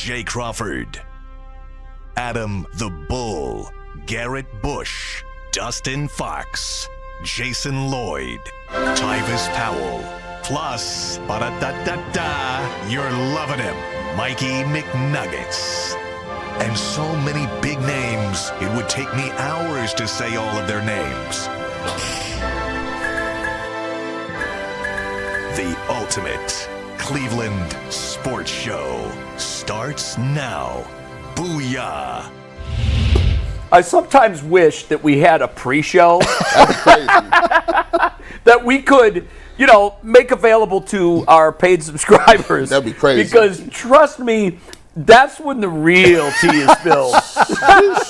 Jay Crawford, Adam the Bull, Garrett Bush, Dustin Fox, Jason Lloyd, Tyvis Powell, plus, ba-da-da-da-da, you're loving him, Mikey McNuggets. And so many big names, it would take me hours to say all of their names. The ultimate Cleveland sports show starts now. Booyah! I sometimes wish that we had a pre-show That'd be crazy. that we could, make available to our paid subscribers. That'd be crazy. Because trust me, that's when the real tea is spilled.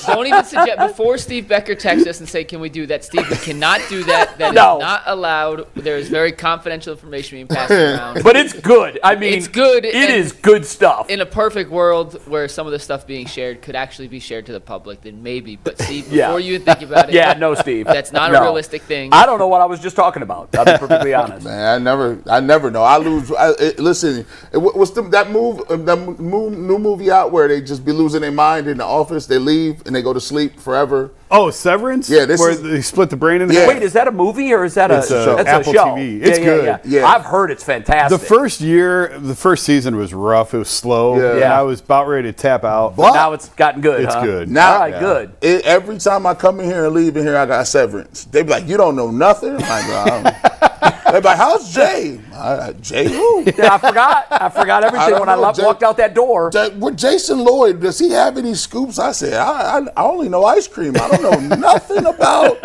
Don't even suggest before Steve Becker texts us and say, "Can we do that?" Steve, we cannot do that. That No. is not allowed. There is very confidential information being passed around. But it's good. I mean, It's good, It and is good stuff. In a perfect world where some of the stuff being shared could actually be shared to the public, then maybe. But Steve, before Yeah. you think about it, Yeah, no, Steve. that's not No. a realistic thing. I don't know what I was just talking about. I'll be perfectly honest. Man, I never know. I lose. Listen, what's that new movie out where they just be losing their mind in the office? They leave and they go to sleep forever. Oh, Severance? Yeah, this where is- they split the brain in Yeah. half? Wait, is that a movie or is that It's a that's Apple a show? TV. It's yeah, good. Yeah. Yeah. I've heard it's fantastic. The first season was rough. It was slow. Yeah. And Yeah. I was about ready to tap out. But now it's gotten good. It's huh? good. Now- All right, Yeah. good. Every time I come in here and leave in here, I got Severance. They be like, "You don't know nothing." I'm like, they be like, "How's Jay?" Jay who? Yeah, I forgot everything don't when I know, Jay. walked out that door. With Jason Lloyd, does he have any scoops? I said, I only know ice cream. I don't know nothing about.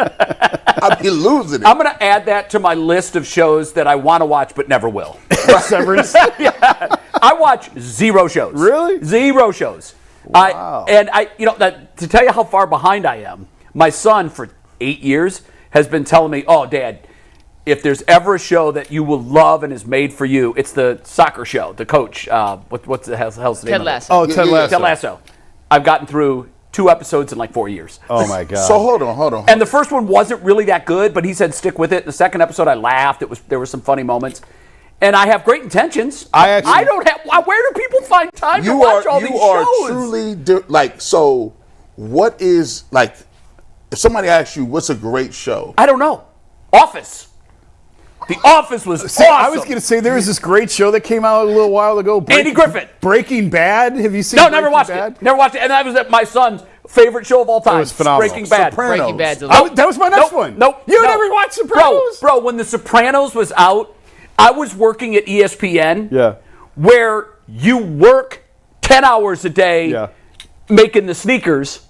I'd be losing it. I'm going to add that to my list of shows that I want to watch but never will. Severance? I watch zero shows. Really? Zero shows. Wow. To tell you how far behind I am, my son for 8 years has been telling me, "Oh, Dad, if there's ever a show that you will love and is made for you, it's the soccer show, the coach. What's the hell's the name Ted of it? Lasso. Oh, Ted Lasso. Ted Lasso. I've gotten through 2 episodes in like 4 years. Oh, my God. So hold on. And the first one wasn't really that good, but he said stick with it. The second episode, I laughed. There were some funny moments. And I have great intentions. I don't have. Where do people find time to watch all these shows? Truly so. What is if somebody asks you what's a great show? I don't know. Office. The Office was See, awesome. I was going to say there was this great show that came out a little while ago. Andy Griffith. Breaking Bad. Have you seen No, Breaking never watched Bad? it. Never watched it. And that was my son's favorite show of all time. It was phenomenal. Breaking Bad. Sopranos. Breaking Bad's a That was my next one. Nope. You no. never watched Sopranos? Bro, when The Sopranos was out, I was working at ESPN. Yeah. Where you work 10 hours a day Yeah. making the sneakers,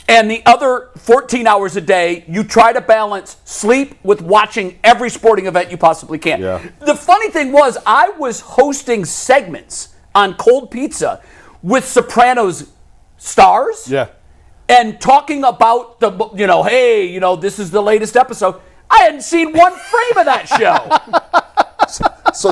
and the other 14 hours a day, you try to balance sleep with watching every sporting event you possibly can. Yeah. The funny thing was, I was hosting segments on Cold Pizza with Sopranos stars. Yeah. And talking about this is the latest episode. I hadn't seen one frame of that show. So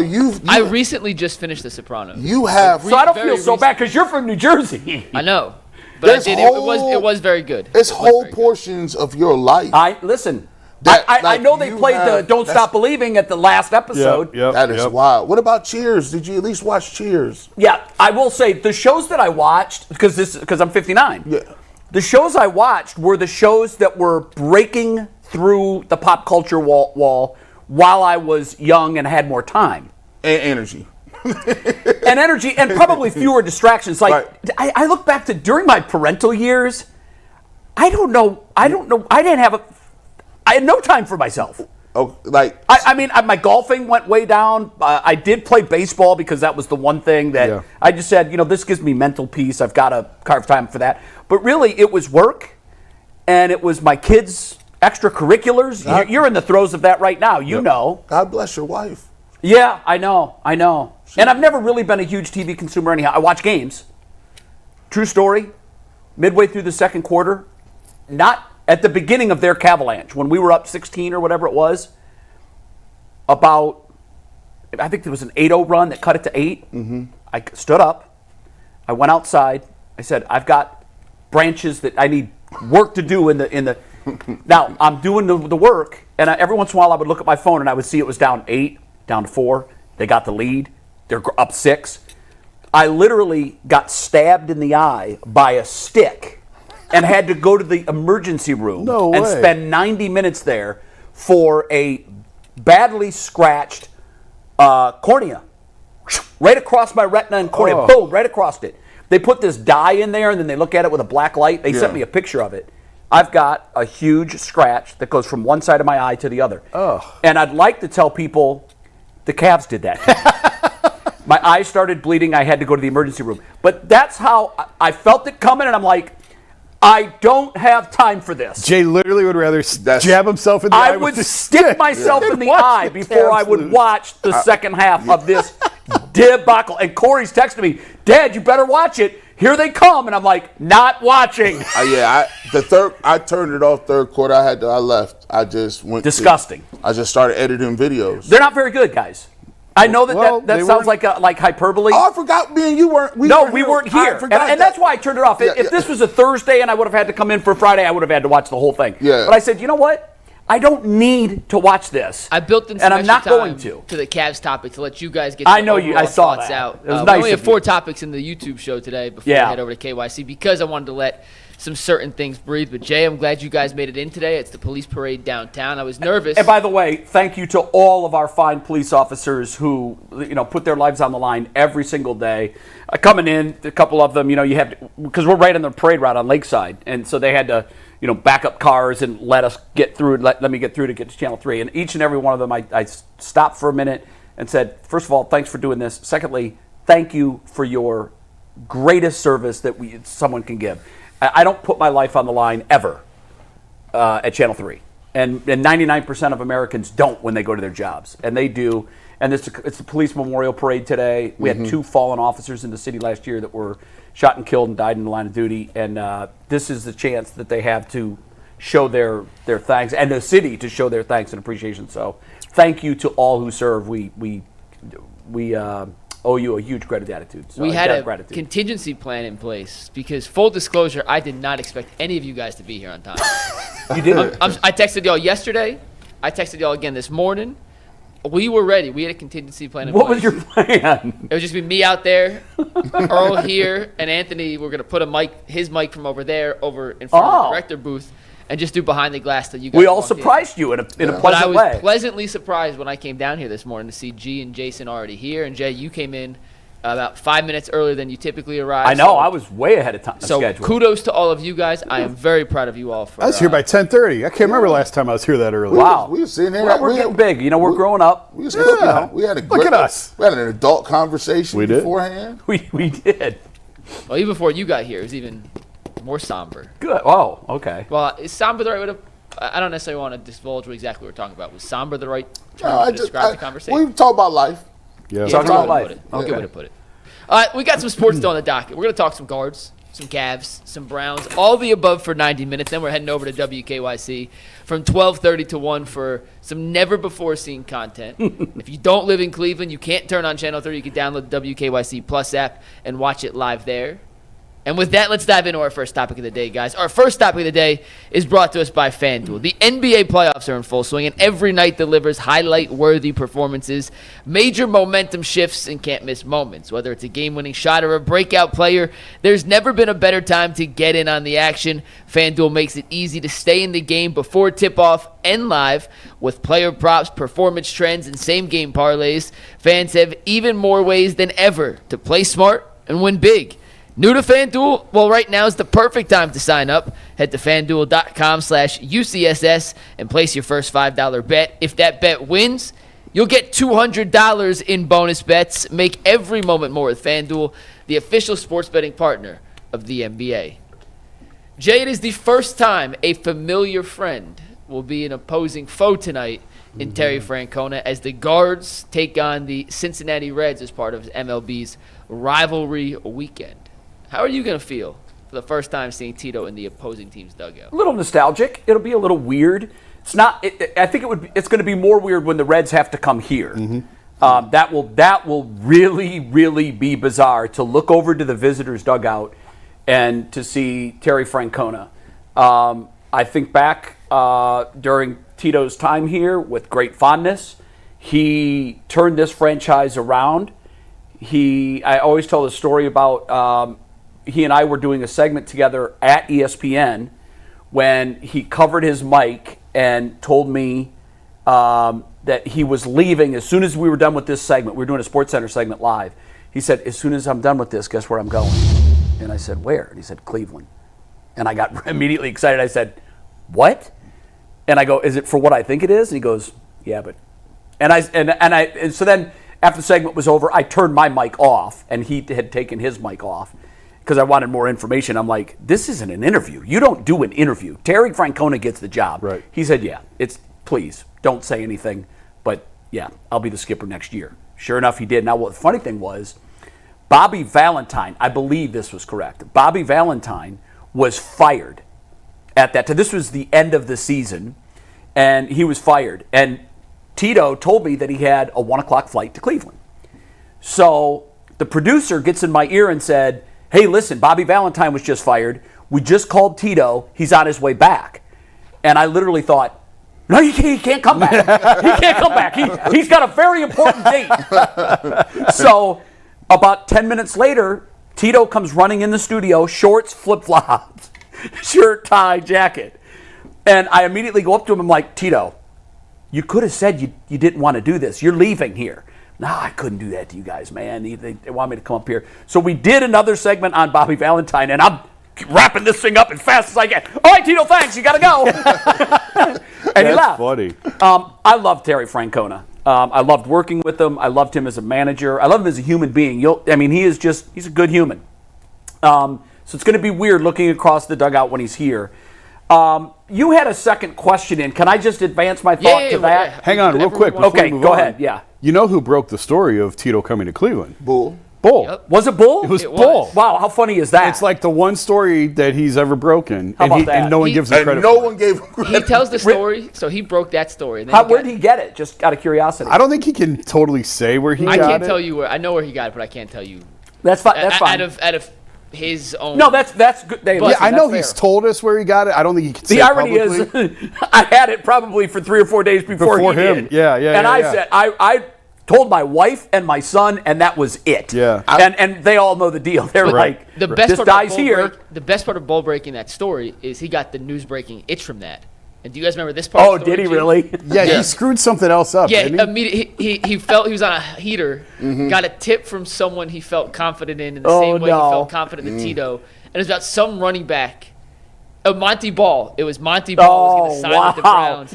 I recently just finished The Sopranos. you have So I don't Very feel so bad because you're from New Jersey. I know, but There's it was very good. it's It was whole very good. portions of your life. Listen. That, I like, know they you played the have- "Don't that's- Stop Believing" at the last episode. Yep. That is wild. What about Cheers? Did you at least watch Cheers? Yeah, I will say the shows that I watched because I'm 59. Yeah. The shows I watched were the shows that were breaking through the pop culture wall while I was young and had more time And energy. and energy and probably fewer distractions. Like Right. I look back to during my parental years. I don't know. I had no time for myself. Oh, My golfing went way down. I did play baseball because that was the one thing that I just said, this gives me mental peace. I've got to carve time for that. But really, it was work, and it was my kids' extracurriculars. You're in the throes of that right now. You know. God bless your wife. Yeah, I know. And I've never really been a huge TV consumer anyhow. I watch games. True story. Midway through the second quarter, not at the beginning of their Cavaliers, when we were up 16 or whatever it was, I think there was an 8-0 run that cut it to 8. Mm-hmm. I stood up. I went outside. I said, I've got branches that I need work to do in the. Now, I'm doing the work, and every once in a while I would look at my phone and I would see it was down 8, down to 4. They got the lead. They're up 6. I literally got stabbed in the eye by a stick and had to go to the emergency room and spend 90 minutes there for a badly scratched cornea. Right across my retina and cornea. Boom, right across it. They put this dye in there, and then they look at it with a black light. They sent me a picture of it. I've got a huge scratch that goes from one side of my eye to the other. And I'd like to tell people the Cavs did that. My eye started bleeding. I had to go to the emergency room. But that's how I felt it coming, and I'm like, I don't have time for this. Jay literally would rather jab himself in the eye. I would stick myself in the eye before I would watch the second half of this debacle. And Corey's texting me, Dad, you better watch it. Here they come. And I'm like, not watching. I turned it off third quarter. I left. I just went. Disgusting. I just started editing videos. They're not very good, guys. I know that sounds like hyperbole. Oh, I forgot me and you weren't. We weren't here. And that's why I turned it off. If this was a Thursday and I would have had to come in for Friday, I would have had to watch the whole thing. Yeah. But I said, you know what? I don't need to watch this. I built in some and I'm not extra going time to the Cavs topic to let you guys get I saw thoughts that. out. It was We nice only have of 4 you. topics in the YouTube show today before we head over to KYC because I wanted to let some certain things breathe. But Jay, I'm glad you guys made it in today. It's the police parade downtown. I was nervous. And by the way, thank you to all of our fine police officers who put their lives on the line every single day. Coming in, a couple of them, you have to, because we're right on the parade route on Lakeside, and so they had to back up cars and let us get through. Let me get through to get to Channel 3. And each and every one of them, I stopped for a minute and said, first of all, thanks for doing this. Secondly, thank you for your greatest service that someone can give. I don't put my life on the line ever at Channel 3. And 99% of Americans don't when they go to their jobs. And they do. And it's the Police Memorial Parade today. We had 2 fallen officers in the city last year that were shot and killed and died in the line of duty. And this is the chance that they have to show their thanks, and the city to show their thanks and appreciation. So thank you to all who serve. We owe you a huge gratitude. So we had a contingency plan in place because, full disclosure, I did not expect any of you guys to be here on time. You did? I texted y'all yesterday. I texted y'all again this morning. We were ready. We had a contingency plan in place. What was your plan? It was just be me out there, Earl here, and Anthony. We're going to put his mic from over there over in front of the director booth and just do behind the glass till you guys We all surprised you in a pleasant way. I was way. pleasantly surprised when I came down here this morning to see G and Jason already here. And Jay, you came in about 5 minutes earlier than you typically arrive. I know. I was way ahead of time. So schedule. Kudos to all of you guys. I am very proud of you all. I was here by 10:30. I can't remember last time I was here that early. Wow. We were sitting here. Well, we're getting big. We're growing up. We had a great, look at us. We had an adult conversation beforehand. We did. Well, even before you got here, it was even more somber. Good. Oh, okay. Well, is somber the right way to? I don't necessarily want to divulge exactly what we're talking about. Was somber the right term to describe the conversation? We talk about life. Yeah, talk about life. Good way to put it. We got some sports still on the docket. We're going to talk some guards, some Cavs, some Browns, all the above for 90 minutes. Then we're heading over to WKYC from 12:30 to 1 for some never-before-seen content. If you don't live in Cleveland, you can't turn on Channel 3. You can download the WKYC Plus app and watch it live there. And with that, let's dive into our first topic of the day, guys. Our first topic of the day is brought to us by FanDuel. The NBA playoffs are in full swing, and every night delivers highlight-worthy performances, major momentum shifts, and can't-miss moments. Whether it's a game-winning shot or a breakout player, there's never been a better time to get in on the action. FanDuel makes it easy to stay in the game before tip-off and live with player props, performance trends, and same-game parlays. Fans have even more ways than ever to play smart and win big. New to FanDuel? Well, right now is the perfect time to sign up. Head to FanDuel.com/UCSS and place your first $5 bet. If that bet wins, you'll get $200 in bonus bets. Make every moment more with FanDuel, the official sports betting partner of the NBA. Jay, it is the first time a familiar friend will be an opposing foe tonight in Terry Francona as the guards take on the Cincinnati Reds as part of MLB's Rivalry Weekend. How are you going to feel for the first time seeing Tito in the opposing team's dugout? A little nostalgic. It'll be a little weird. It's not. I think it's going to be more weird when the Reds have to come here. Mm-hmm. That will really, really be bizarre to look over to the visitors' dugout and to see Terry Francona. I think back during Tito's time here with great fondness. He turned this franchise around. I always tell the story about he and I were doing a segment together at ESPN when he covered his mic and told me that he was leaving as soon as we were done with this segment. We were doing a SportsCenter segment live. He said, as soon as I'm done with this, guess where I'm going? And I said, where? And he said, Cleveland. And I got immediately excited. I said, what? And I go, is it for what I think it is? And he goes, yeah, but. And so then after the segment was over, I turned my mic off, and he had taken his mic off because I wanted more information. I'm like, this isn't an interview. You don't do an interview. Terry Francona gets the job. Right. He said, yeah, please don't say anything, but yeah, I'll be the skipper next year. Sure enough, he did. Now, what the funny thing was, Bobby Valentine, I believe this was correct. Bobby Valentine was fired at that time. This was the end of the season, and he was fired. And Tito told me that he had a 1 o'clock flight to Cleveland. So the producer gets in my ear and said, hey, listen, Bobby Valentine was just fired. We just called Tito. He's on his way back. And I literally thought, no, he can't come back. He can't come back. He's got a very important date. So about 10 minutes later, Tito comes running in the studio, shorts, flip-flops, shirt, tie, jacket. And I immediately go up to him. I'm like, Tito, you could have said you didn't want to do this. You're leaving here. No, I couldn't do that to you guys, man. They want me to come up here. So we did another segment on Bobby Valentine, and I'm wrapping this thing up as fast as I can. All right, Tito, thanks. You got to go. And he left. Funny. I love Terry Francona. I loved working with him. I loved him as a manager. I love him as a human being. He's a good human. So it's going to be weird looking across the dugout when he's here. You had a second question in. Can I just advance my thought to that? Yeah. Hang on real quick. before Okay, we move go on. ahead. Yeah. You know who broke the story of Tito coming to Cleveland? Bull. Bull. Yep. Was it Bull? It was It Bull. was. Wow, how funny is that? It's like the one story that he's ever broken, How about that? and no one gives him And credit no for it. one gave him He credit. tells the story, so he broke that story. And then where did he get it? Just out of curiosity. I don't think he can totally say where he I got can't it. tell you where. I know where he got it, but I can't tell you. That's fine. That's fine. Out of his own. No, that's good. Hey, But- listen, I know that's he's fair. told us where he got it. I don't think he can say The it irony publicly. is, I had it probably for 3 or 4 days before he him. did. Yeah. And yeah, I yeah. said, I told my wife and my son, and that was it. Yeah. And they all know the deal. They're like, The best this part guy's about here. the best part of Bull breaking that story is he got the news breaking itch from that. And do you guys remember this part? Oh, of the story, did he too? really? Yeah, he screwed something else up. Yeah, didn't he? immediately he felt he was on a heater, got a tip from someone he felt confident in the Oh, same way no. he felt confident in Tito. And it was about some running back. Monty Ball. It was Monty Ball was going to sign with the Browns.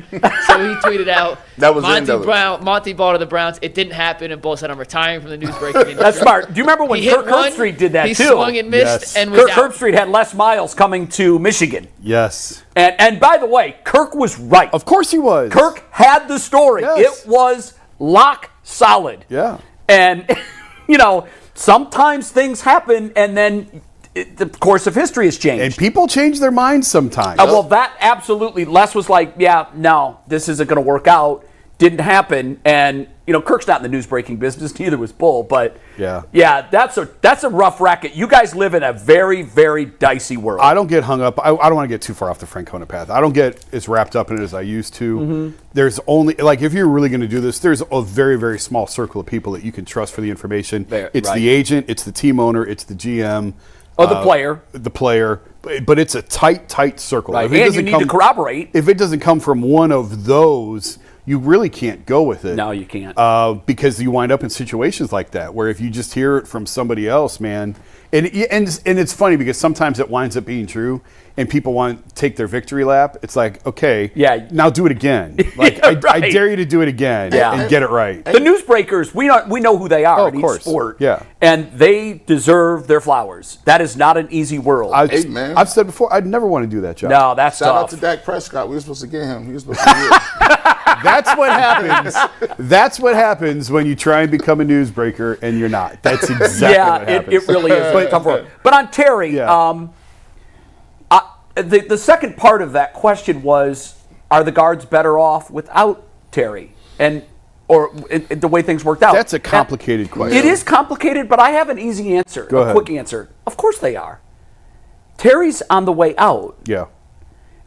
So he tweeted out, That was the end of it. Monty Ball to the Browns. It didn't happen, and Bull said, I'm retiring from the news breaking industry. That's smart. Do you remember when He hit Kirk one, Herbstreit did that he too? swung and missed Yes. and was Kirk out. Herbstreit had Les Miles coming to Michigan. Yes. And by the way, Kirk was right. Of course he was. Kirk had the story. Yes. It was lock solid. Yeah. And, sometimes things happen, and then the course of history has changed. And people change their minds sometimes. Well, that absolutely. Les was like, yeah, no, this isn't going to work out. Didn't happen. And, Kirk's not in the news breaking business, neither was Bull. But, yeah, that's a rough racket. You guys live in a very, very dicey world. I don't get hung up. I don't want to get too far off the Francona path. I don't get as wrapped up in it as I used to. Mm-hmm. There's only, if you're really going to do this, there's a very, very small circle of people that you can trust for the information. It's right. the agent, it's the team owner, it's the GM. Or the player. The player. But it's a tight circle. Right. If it And doesn't you need to corroborate. If it doesn't come from one of those, you really can't go with it. No, you can't. Because you wind up in situations like that where if you just hear it from somebody else, man, and it's funny because sometimes it winds up being true and people want to take their victory lap. It's like, okay, Yeah. now do it again. Like I Right. dare you to do it again Yeah. and get it right. The newsbreakers, we know who they are Oh, in of each course. sport. Yeah. And they deserve their flowers. That is not an easy world. Hey, man. I've said before, I'd never want to do that job. no, that's Shout out tough. to Dak Prescott. We were supposed to get him. He was supposed to get That's what happens. That's what happens when you try and become a newsbreaker and you're not. That's exactly what happens. it really is a tough world. But on Terry, Yeah. the second part of that question was, are the guards better off without Terry? Or the way things worked out? That's a complicated question. It is complicated, but I have an easy answer, Go ahead. quick answer. Of course they are. Terry's on the way out. Yeah.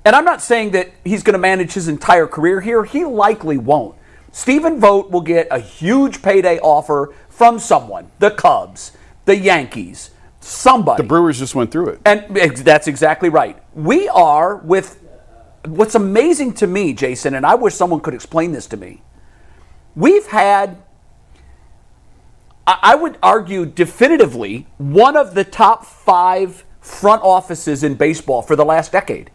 And I'm not saying that he's going to manage his entire career here. He likely won't. Stephen Vogt will get a huge payday offer from someone, the Cubs, the Yankees, somebody. The Brewers just went through it. And that's exactly right. We are with what's amazing to me, Jason, and I wish someone could explain this to me. We've had, I would argue definitively, one of the top 5 front offices in baseball for the last decade.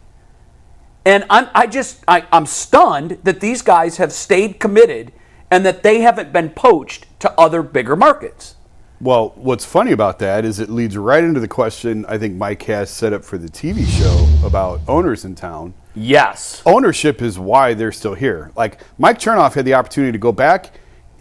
And I'm stunned that these guys have stayed committed and that they haven't been poached to other bigger markets. Well, what's funny about that is it leads right into the question I think Mike has set up for the TV show about owners in town. Yes. Ownership is why they're still here. Like, Mike Chernoff had the opportunity to go back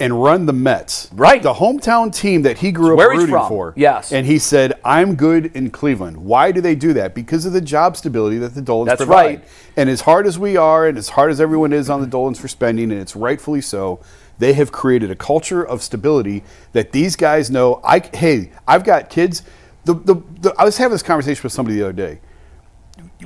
and run the Mets. Right. The hometown team that he grew up rooting for. Yes. And he said, I'm good in Cleveland. Why do they do that? Because of the job stability that the Dolans That's provide. right. And as hard as we are and as hard as everyone is on the Dolans for spending, and it's rightfully so, they have created a culture of stability that these guys know, hey, I've got kids. I was having this conversation with somebody the other day.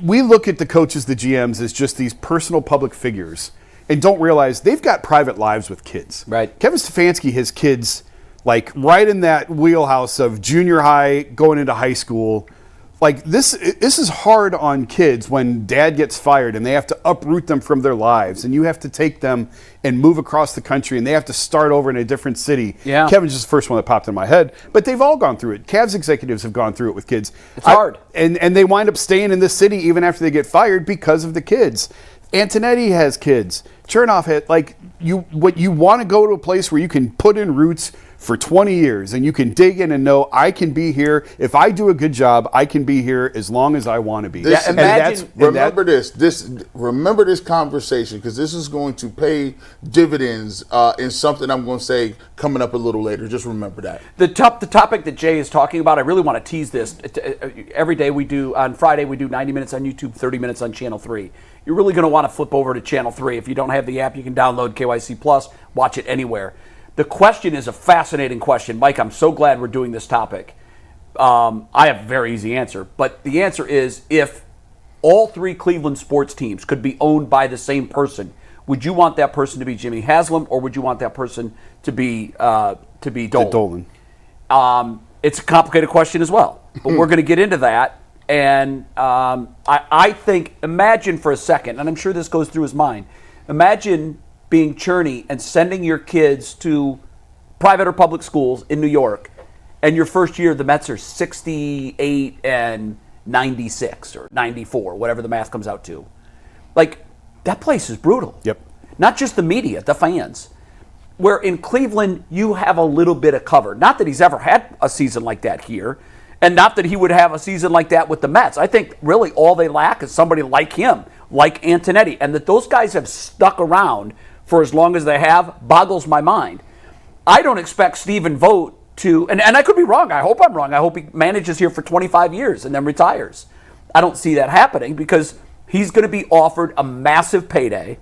We look at the coaches, the GMs, as just these personal public figures and don't realize they've got private lives with kids. Right. Kevin Stefanski has kids like right in that wheelhouse of junior high going into high school. Like this is hard on kids when dad gets fired and they have to uproot them from their lives and you have to take them and move across the country and they have to start over in a different city. Yeah. Kevin's just the first one that popped in my head, but they've all gone through it. Cavs executives have gone through it with kids. It's hard. And they wind up staying in this city even after they get fired because of the kids. Antonetti has kids. Chernoff had, you want to go to a place where you can put in roots for 20 years and you can dig in and know I can be here. If I do a good job, I can be here as long as I want to be. Remember this conversation, because this is going to pay dividends in something I'm going to say coming up a little later. Just remember that. The topic that Jay is talking about, I really want to tease this. Every day on Friday we do 90 minutes on YouTube, 30 minutes on Channel 3. You're really going to want to flip over to Channel 3. If you don't have the app, you can download KYC Plus, watch it anywhere. The question is a fascinating question. Mike, I'm so glad we're doing this topic. I have a very easy answer, but the answer is if all 3 Cleveland sports teams could be owned by the same person, would you want that person to be Jimmy Haslam or would you want that person to be Dolan? It's a complicated question as well, but we're going to get into that. And I think, imagine for a second, and I'm sure this goes through his mind, imagine being Cherney and sending your kids to private or public schools in New York, and your first year the Mets are 68 and 96 or 94, whatever the math comes out to. Like, that place is brutal. Yep. Not just the media, the fans. Where in Cleveland, you have a little bit of cover. Not that he's ever had a season like that here, and not that he would have a season like that with the Mets. I think really all they lack is somebody like him, like Antonetti, and that those guys have stuck around for as long as they have boggles my mind. I don't expect Stephen Vogt to, and I could be wrong. I hope I'm wrong. I hope he manages here for 25 years and then retires. I don't see that happening because he's going to be offered a massive payday,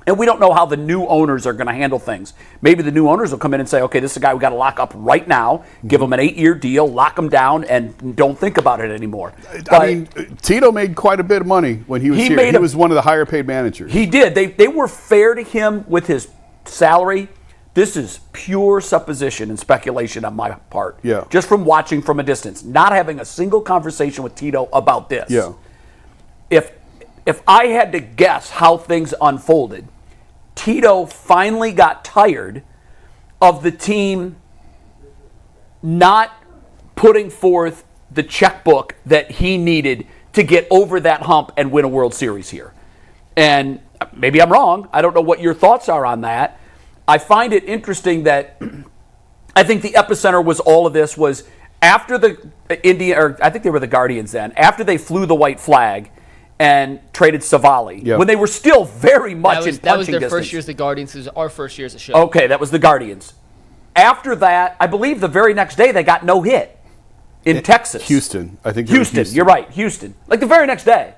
and we don't know how the new owners are going to handle things. Maybe the new owners will come in and say, okay, this is a guy we got to lock up right now, give him an 8-year deal, lock him down, and don't think about it anymore. I mean, Tito made quite a bit of money when he was here. He was one of the higher paid managers. He did. They were fair to him with his salary. This is pure supposition and speculation on my part. Yeah. Just from watching from a distance, not having a single conversation with Tito about this. Yeah. If I had to guess how things unfolded, Tito finally got tired of the team not putting forth the checkbook that he needed to get over that hump and win a World Series here. And maybe I'm wrong. I don't know what your thoughts are on that. I find it interesting that I think the epicenter was all of this was after the I think they were the Guardians then, after they flew the white flag and traded Savali, when they were still very much in punching distance. That was their first year as the Guardians. It was our first year as a show. Okay, that was the Guardians. After that, I believe the very next day they got no hit in Texas. Houston, I think. Houston, you're right, Houston. Like the very next day.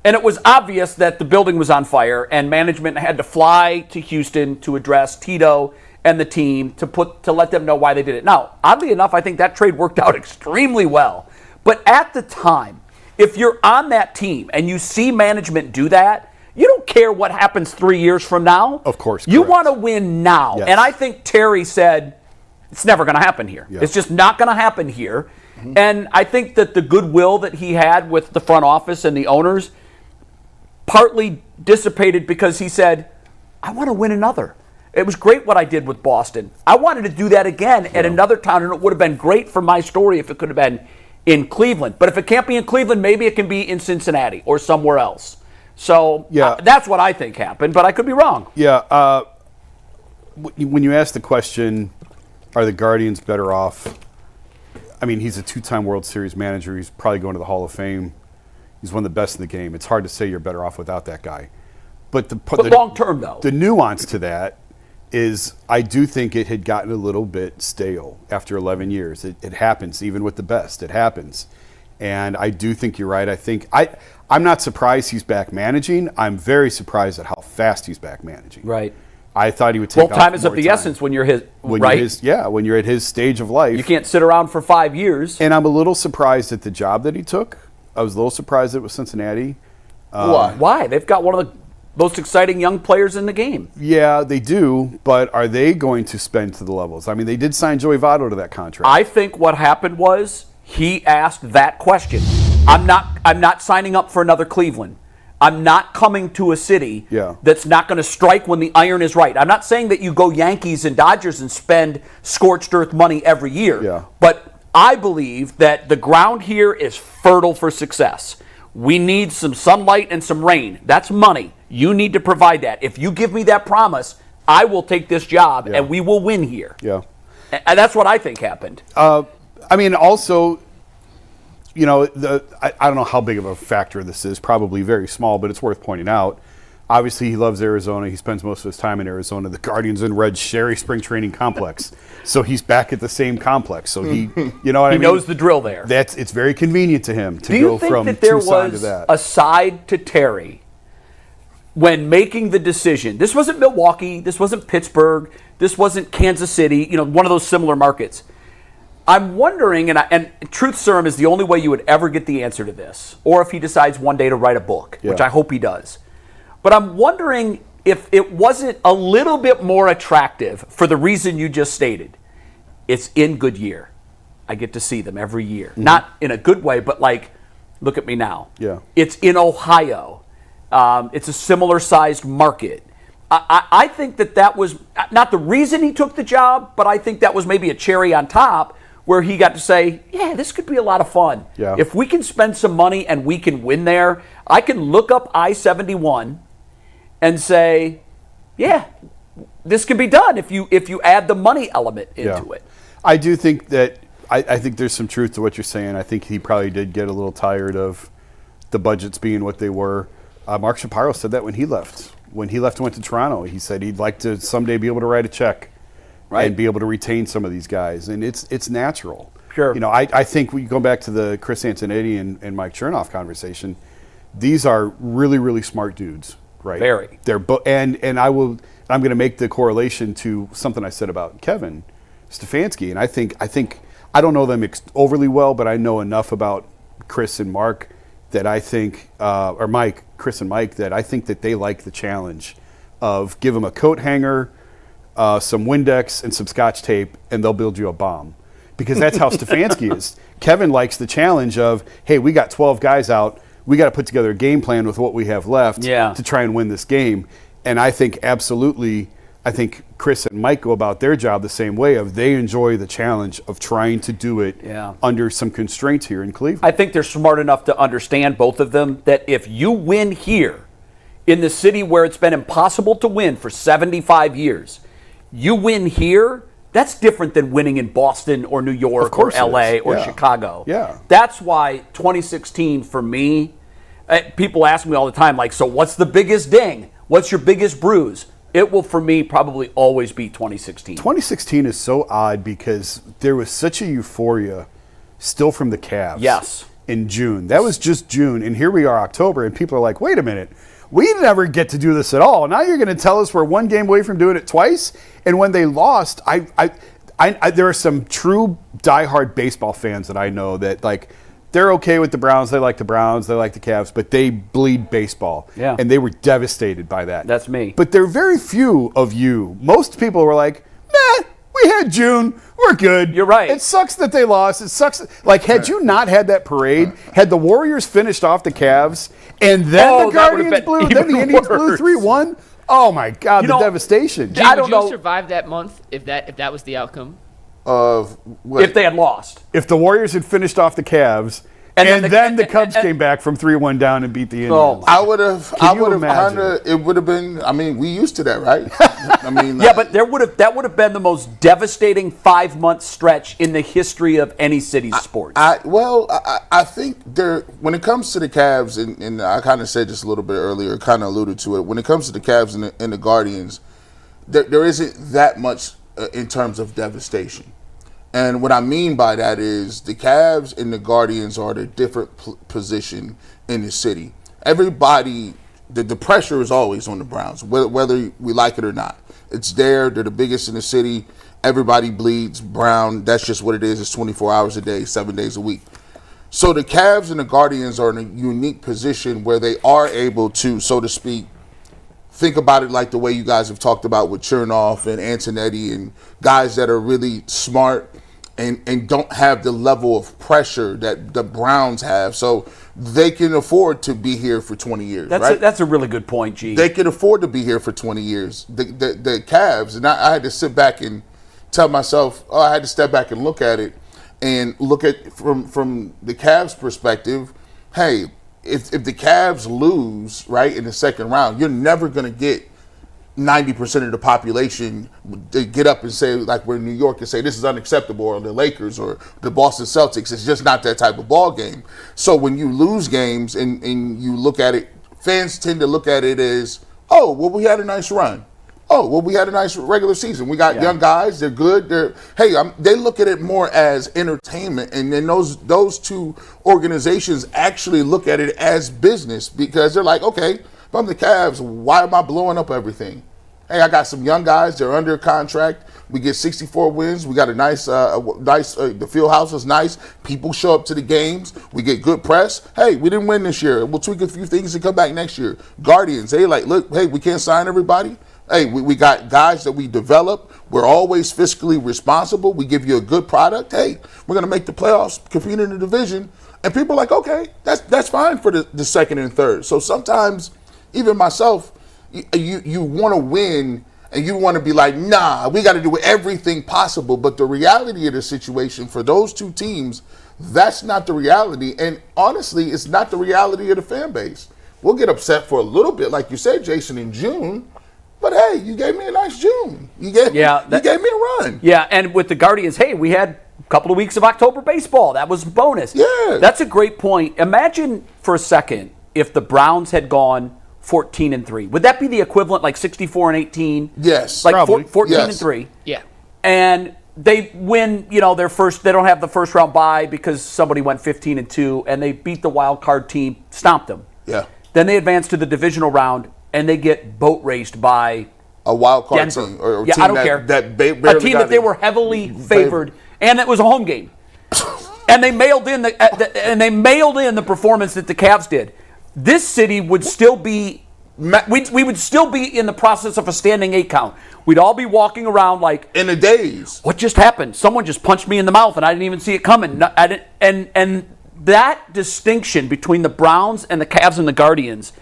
And it was obvious that the building was on fire and management had to fly to Houston to address Tito and the team to let them know why they did it. Now, oddly enough, I think that trade worked out extremely well. But at the time, if you're on that team and you see management do that, You don't care what happens 3 years from now. Of course, You correct. want to win now. Yes. And I think Terry said, it's never going to happen here. Yeah. It's just not going to happen here. And I think that the goodwill that he had with the front office and the owners partly dissipated because he said, I want to win another. It was great what I did with Boston. I wanted to do that again at another town, and it would have been great for my story if it could have been in Cleveland. But if it can't be in Cleveland, maybe it can be in Cincinnati or somewhere else. So that's what I think happened, but I could be wrong. Yeah. When you ask the question, are the Guardians better off? I mean, he's a 2-time World Series manager. He's probably going to the Hall of Fame. He's one of the best in the game. It's hard to say you're better off without that guy. But long term, though. The nuance to that is I do think it had gotten a little bit stale after 11 years. It happens, even with the best. It happens. And I do think you're right. I think I'm not surprised he's back managing. I'm very surprised at how fast he's back managing. Right. I thought he would take time is more of the time. essence when you're his, when right? When you're at his stage of life. You can't sit around for 5 years. And I'm a little surprised at the job that he took. I was a little surprised it was Cincinnati. Why? They've got one of the most exciting young players in the game. Yeah, they do, but are they going to spend to the levels? I mean, they did sign Joey Votto to that contract. I think what happened was he asked that question. I'm not signing up for another Cleveland. I'm not coming to a city that's not going to strike when the iron is right. I'm not saying that you go Yankees and Dodgers and spend scorched earth money every year. Yeah. But I believe that the ground here is fertile for success. We need some sunlight and some rain. That's money. You need to provide that. If you give me that promise, I will take this job and we will win here. Yeah. And that's what I think happened. I mean, also, you know, I don't know how big of a factor this is, probably very small, but it's worth pointing out. Obviously, he loves Arizona. He spends most of his time in Arizona. The Guardians and Reds share a spring training complex. So he's back at the same complex. So he, you know what I mean? He knows the drill there. It's very convenient to him to Do go you think from that there Tucson to was that. a side to Terry when making the decision? This wasn't Milwaukee. This wasn't Pittsburgh. This wasn't Kansas City, you know, one of those similar markets. I'm wondering, and truth serum is the only way you would ever get the answer to this, or if he decides one day to write a book, which I hope he does. But I'm wondering if it wasn't a little bit more attractive for the reason you just stated. It's in Goodyear. I get to see them every year. Mm-hmm. Not in a good way, but like, look at me now. Yeah. It's in Ohio. It's a similar sized market. I think that was not the reason he took the job, but I think that was maybe a cherry on top where he got to say, yeah, this could be a lot of fun. Yeah. If we can spend some money and we can win there, I can look up I-71 and say, yeah, this can be done if you add the money element into it. I do think that I think there's some truth to what you're saying. I think he probably did get a little tired of the budgets being what they were. Mark Shapiro said that when he left. When he left and went to Toronto, he said he'd like to someday be able to write a check and be able to retain some of these guys. And it's natural. Sure. You know, I think we go back to the Chris Antonetti and Mike Chernoff conversation. These are really, really smart dudes, right? Very. They're I'm going to make the correlation to something I said about Kevin Stefanski. And I think I don't know them overly well, but I know enough about Chris and Mark that I think, or Mike, Chris and Mike, that I think that they like the challenge of give them a coat hanger, some Windex, and some Scotch tape, and they'll build you a bomb. Because that's how Stefanski is. Kevin likes the challenge of, hey, we got 12 guys out. We got to put together a game plan with what we have left to try and win this game. And I think absolutely, Chris and Mike go about their job the same way of they enjoy the challenge of trying to do it under some constraints here in Cleveland. I think they're smart enough to understand, both of them, that if you win here in the city where it's been impossible to win for 75 years, you win here, that's different than winning in Boston or New York or LA or Chicago. Yeah. That's why 2016 for me, people ask me all the time, like, so what's the biggest ding? What's your biggest bruise? It will, for me, probably always be 2016. 2016 is so odd because there was such a euphoria still from the Cavs in June. That was just June, and here we are, October, and people are like, wait a minute. We never get to do this at all. Now you're going to tell us we're one game away from doing it twice? And when they lost, there are some true diehard baseball fans that I know that, like, they're okay with the Browns. They like the Browns. They like the Cavs, but they bleed baseball. Yeah. And they were devastated by that. That's me. But there are very few of you. Most people were like, nah, we had June. We're good. You're right. It sucks that they lost. It sucks. Like, had you not had that parade, had the Warriors finished off the Cavs, and then the Guardians blew, then the Indians blew 3-1, oh my God, the devastation. Gee, would you survive that month if that was the outcome? Of what? If they had lost. If the Warriors had finished off the Cavs, and then the Cubs came back from 3-1 down and beat the Indians. Oh, I would have imagine? kind of, it would have been, I mean, we used to that, right? I mean, yeah, but that would have been the most devastating 5-month stretch in the history of any city's sports. I think when it comes to the Cavs, and I kind of said this a little bit earlier, kind of alluded to it, when it comes to the Cavs and the Guardians, there isn't that much in terms of devastation. And what I mean by that is the Cavs and the Guardians are at a different position in the city. Everybody, the pressure is always on the Browns, whether we like it or not. It's there. They're the biggest in the city. Everybody bleeds brown. That's just what it is. It's 24 hours a day, 7 days a week. So the Cavs and the Guardians are in a unique position where they are able to, so to speak, think about it like the way you guys have talked about with Chernoff and Antonetti and guys that are really smart and don't have the level of pressure that the Browns have. So they can afford to be here for 20 years, right? That's a really good point, G. They can afford to be here for 20 years. The Cavs, and I had to sit back and tell myself, I had to step back and look at it and look at from the Cavs' perspective, hey, if the Cavs lose, right, in the second round, you're never going to get 90% of the population to get up and say, like we're in New York, and say this is unacceptable, or the Lakers or the Boston Celtics. It's just not that type of ball game. So when you lose games and you look at it, fans tend to look at it as, oh, well, we had a nice run. Oh, well, we had a nice regular season. We got young guys. They're good. They look at it more as entertainment. And then those two organizations actually look at it as business, because they're like, okay, if I'm the Cavs, why am I blowing up everything? Hey, I got some young guys. They're under contract. We get 64 wins. We got a nice, the field house is nice. People show up to the games. We get good press. Hey, we didn't win this year. We'll tweak a few things and come back next year. Guardians, they like, look, hey, we can't sign everybody. Hey, we got guys that we develop. We're always fiscally responsible. We give you a good product. Hey, we're going to make the playoffs, compete in the division. And people are like, okay, that's fine for the second and third. So sometimes, even myself, you want to win and you want to be like, nah, we got to do everything possible. But the reality of the situation for those two teams, that's not the reality. And honestly, it's not the reality of the fan base. We'll get upset for a little bit, like you said, Jason, in June. But hey, you gave me a nice June. You gave me a run. Yeah, and with the Guardians, hey, we had a couple of weeks of October baseball. That was a bonus. Yeah. That's a great point. Imagine for a second if the Browns had gone 14-3. Would that be the equivalent, like 64-18? Yes. Like probably. 14-3. Yeah. And they win, their first. They don't have the first round bye because somebody went 15-2, and they beat the wild card team, stomped them. Yeah. Then they advance to the divisional round, and they get boat raced by a wild card Denver. team, or yeah, team I don't care. A team that they were heavily favored, and it was a home game. And they mailed in the performance that the Cavs did. This city would still be. We would still be in the process of a standing 8 count. We'd all be walking around like in the days. What just happened? Someone just punched me in the mouth, and I didn't even see it coming. And that distinction between the Browns and the Cavs and the Guardians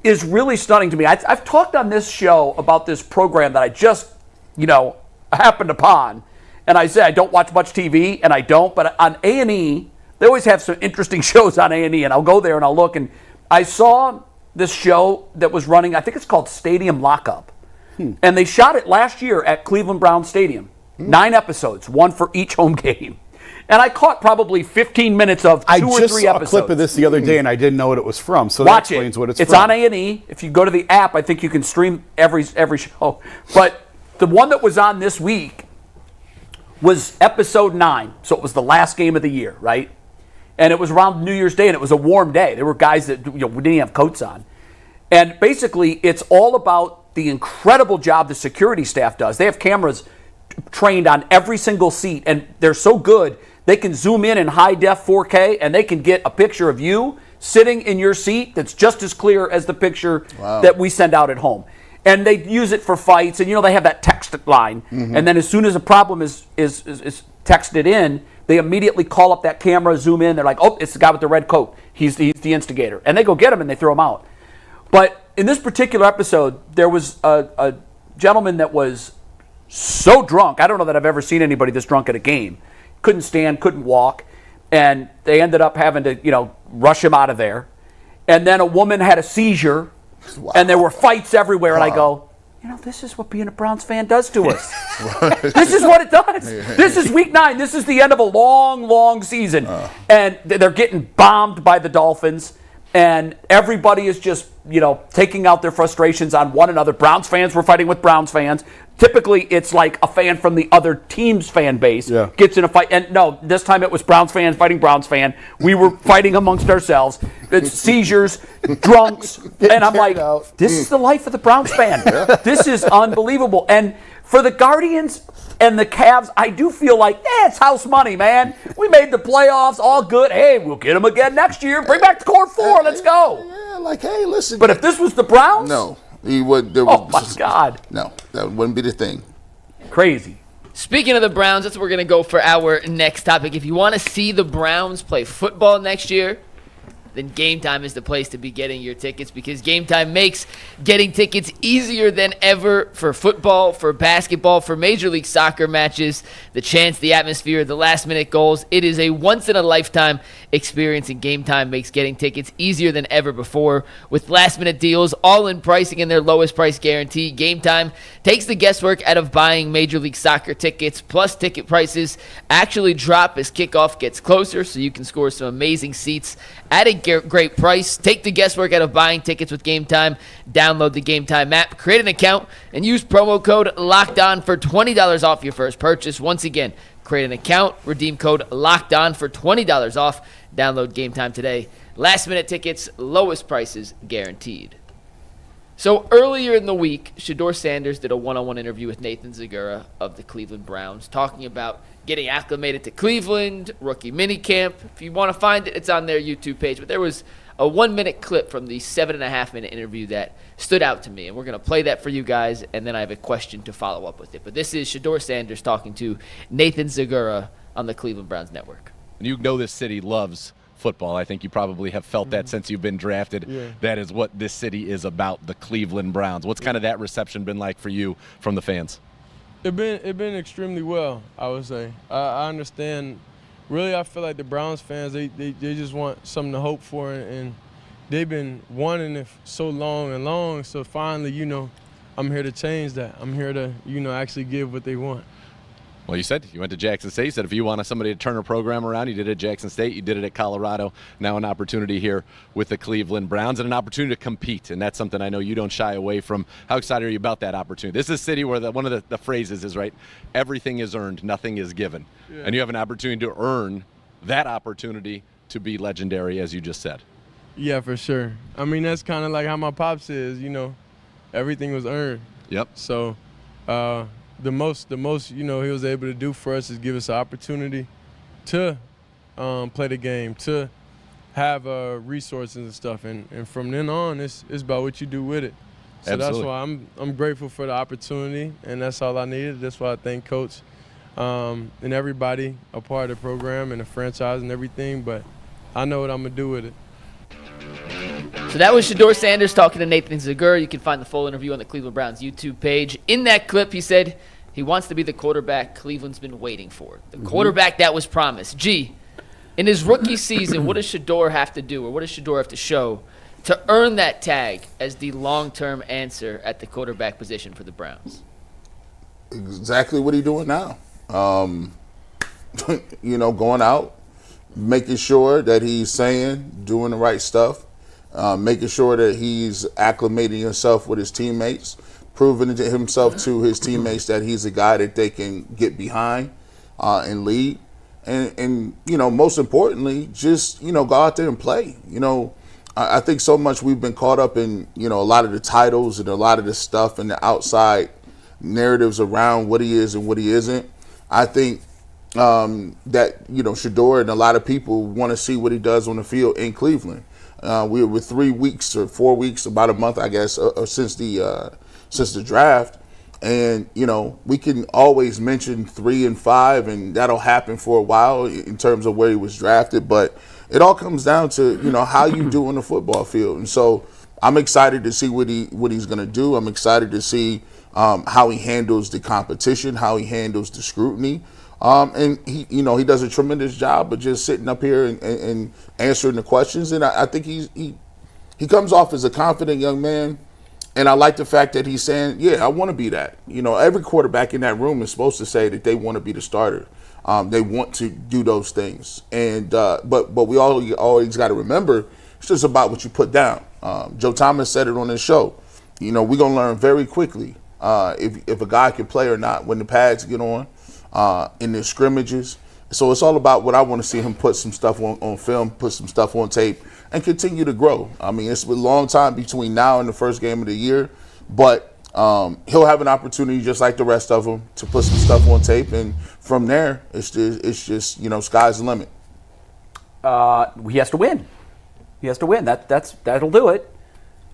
is really stunning to me. I've talked on this show about this program that I just, happened upon, and I said I don't watch much TV, and I don't. But on A&E, they always have some interesting shows on A&E, and I'll go there and I'll look. And I saw this show that was running. I think it's called Stadium Lockup, and they shot it last year at Cleveland Browns Stadium. 9 episodes, one for each home game. And I caught probably 15 minutes of 2 or 3 episodes. I just saw a clip of this the other day, and I didn't know what it was from. So Watch that explains what it's from. from. It's on A&E. If you go to the app, I think you can stream every show. But the one that was on this week was episode 9. So it was the last game of the year, right? And it was around New Year's Day, and it was a warm day. There were guys that we didn't have coats on. And basically, it's all about the incredible job the security staff does. They have cameras trained on every single seat, and they're so good They can zoom in high def 4K, and they can get a picture of you sitting in your seat that's just as clear as the picture that we send out at home. And they use it for fights, and they have that text line. And then as soon as a problem is texted in, they immediately call up that camera, zoom in. They're like, oh, it's the guy with the red coat. He's the instigator. And they go get him, and they throw him out. But in this particular episode, there was a gentleman that was so drunk. I don't know that I've ever seen anybody this drunk at a game. Couldn't stand, couldn't walk. And they ended up having to, rush him out of there. And then a woman had a seizure, and there were fights everywhere. And I go, this is what being a Browns fan does to us. This is what it does. This is week 9. This is the end of a long, long season. And they're getting bombed by the Dolphins. And everybody is just, taking out their frustrations on one another. Browns fans were fighting with Browns fans. Typically, it's like a fan from the other team's fan base gets in a fight. And no, this time it was Browns fans fighting Browns fan. We were fighting amongst ourselves. It's seizures, drunks. And I'm like, this is the life of the Browns fan. This is unbelievable. And for the Guardians and the Cavs, I do feel like, it's house money, man. We made the playoffs, all good. Hey, we'll get them again next year. Bring back the core 4. Let's go. Yeah, hey, listen. But if this was the Browns? No. He would. Oh, my God. No, that wouldn't be the thing. Crazy. Speaking of the Browns, that's what we're going to go for our next topic. If you want to see the Browns play football next year, then Game Time is the place to be getting your tickets, because Game Time makes getting tickets easier than ever for football, for basketball, for Major League Soccer matches, the chance, the atmosphere, the last-minute goals. It is a once-in-a-lifetime experience, and Game Time makes getting tickets easier than ever before. With last-minute deals, all-in pricing, and their lowest price guarantee, Game Time takes the guesswork out of buying Major League Soccer tickets, plus ticket prices actually drop as kickoff gets closer, so you can score some amazing seats at a great price. Take the guesswork out of buying tickets with Game Time. Download the Game Time app, create an account, and use promo code LOCKEDON for $20 off your first purchase. Once again, create an account, redeem code LOCKEDON for $20 off. Download Game Time today. Last minute tickets, lowest prices guaranteed. So earlier in the week, Shedeur Sanders did a one-on-one interview with Nathan Zegura of the Cleveland Browns, talking about getting acclimated to Cleveland, rookie minicamp. If you want to find it, it's on their YouTube page. But there was a 1-minute clip from the 7.5-minute interview that stood out to me, and we're going to play that for you guys, and then I have a question to follow up with it. But this is Shedeur Sanders talking to Nathan Zegura on the Cleveland Browns Network. You know this city loves football. I think you probably have felt that since you've been drafted. Yeah. That is what this city is about, the Cleveland Browns. What's kind of that reception been like for you from the fans? It been extremely well, I would say. I understand. Really, I feel like the Browns fans, they just want something to hope for, and they've been wanting it so long. So finally, I'm here to change that. I'm here to, actually give what they want. Well, you said you went to Jackson State. You said if you wanted somebody to turn a program around, you did it at Jackson State. You did it at Colorado. Now an opportunity here with the Cleveland Browns and an opportunity to compete, and that's something I know you don't shy away from. How excited are you about that opportunity? This is a city where one of the phrases is, right, everything is earned, nothing is given. Yeah. And you have an opportunity to earn that opportunity to be legendary, as you just said. Yeah, for sure. I mean, that's kind of like how my pops is, everything was earned. Yep. So, the most he was able to do for us is give us an opportunity to play the game, to have resources and stuff, and from then on it's about what you do with it. So Absolutely. That's why I'm grateful for the opportunity, and that's all I needed. That's why I thank Coach and everybody a part of the program and the franchise and everything. But I know what I'm gonna do with it. So that was Shedeur Sanders talking to Nathan Zegura. You can find the full interview on the Cleveland Browns YouTube page. In that clip, he said he wants to be the quarterback Cleveland's been waiting for, the quarterback that was promised. In his rookie season, what does Shedeur have to do, or what does Shedeur have to show to earn that tag as the long-term answer at the quarterback position for the Browns? Exactly what he's doing now. Going out, making sure that he's doing the right stuff, making sure that he's acclimating himself with his teammates, proving to himself to his teammates that he's a guy that they can get behind and lead. And most importantly, just, go out there and play. I think so much we've been caught up in, a lot of the titles and a lot of the stuff and the outside narratives around what he is and what he isn't. I think that, Shedeur and a lot of people want to see what he does on the field in Cleveland. We were 3 weeks or 4 weeks, about a month, I guess, since the draft. And, we can always mention 3 and 5, and that'll happen for a while in terms of where he was drafted. But it all comes down to, how you do on the football field. And so I'm excited to see what he's going to do. I'm excited to see how he handles the competition, how he handles the scrutiny. And he does a tremendous job of just sitting up here and answering the questions. And I think he comes off as a confident young man. And I like the fact that he's saying, yeah, I want to be that. Every quarterback in that room is supposed to say that they want to be the starter. They want to do those things. And but we always got to remember, it's just about what you put down. Joe Thomas said it on his show. We're going to learn very quickly if a guy can play or not when the pads get on. In the scrimmages. So it's all about what I want to see him put some stuff on film, put some stuff on tape, and continue to grow. I mean, it's a long time between now and the first game of the year, but he'll have an opportunity, just like the rest of them, to put some stuff on tape, and from there, it's just sky's the limit. He has to win. He has to win. That'll do it,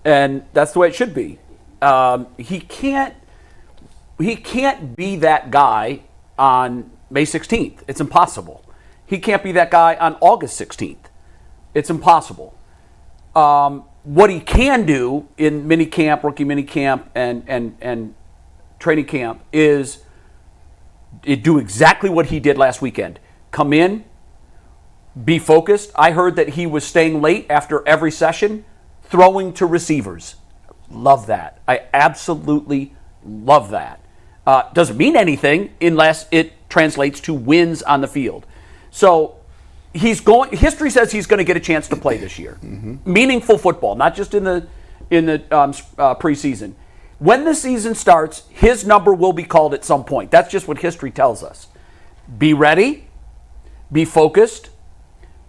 and that's the way it should be. He can't be that guy on May 16th. It's impossible. He can't be that guy on August 16th. It's impossible. What he can do in minicamp, rookie minicamp, and training camp is do exactly what he did last weekend. Come in, be focused. I heard that he was staying late after every session, throwing to receivers. Love that. I absolutely love that. Doesn't mean anything unless it translates to wins on the field. So history says he's going to get a chance to play this year. Mm-hmm. Meaningful football, not just in the preseason. When the season starts, his number will be called at some point. That's just what history tells us. Be ready, be focused,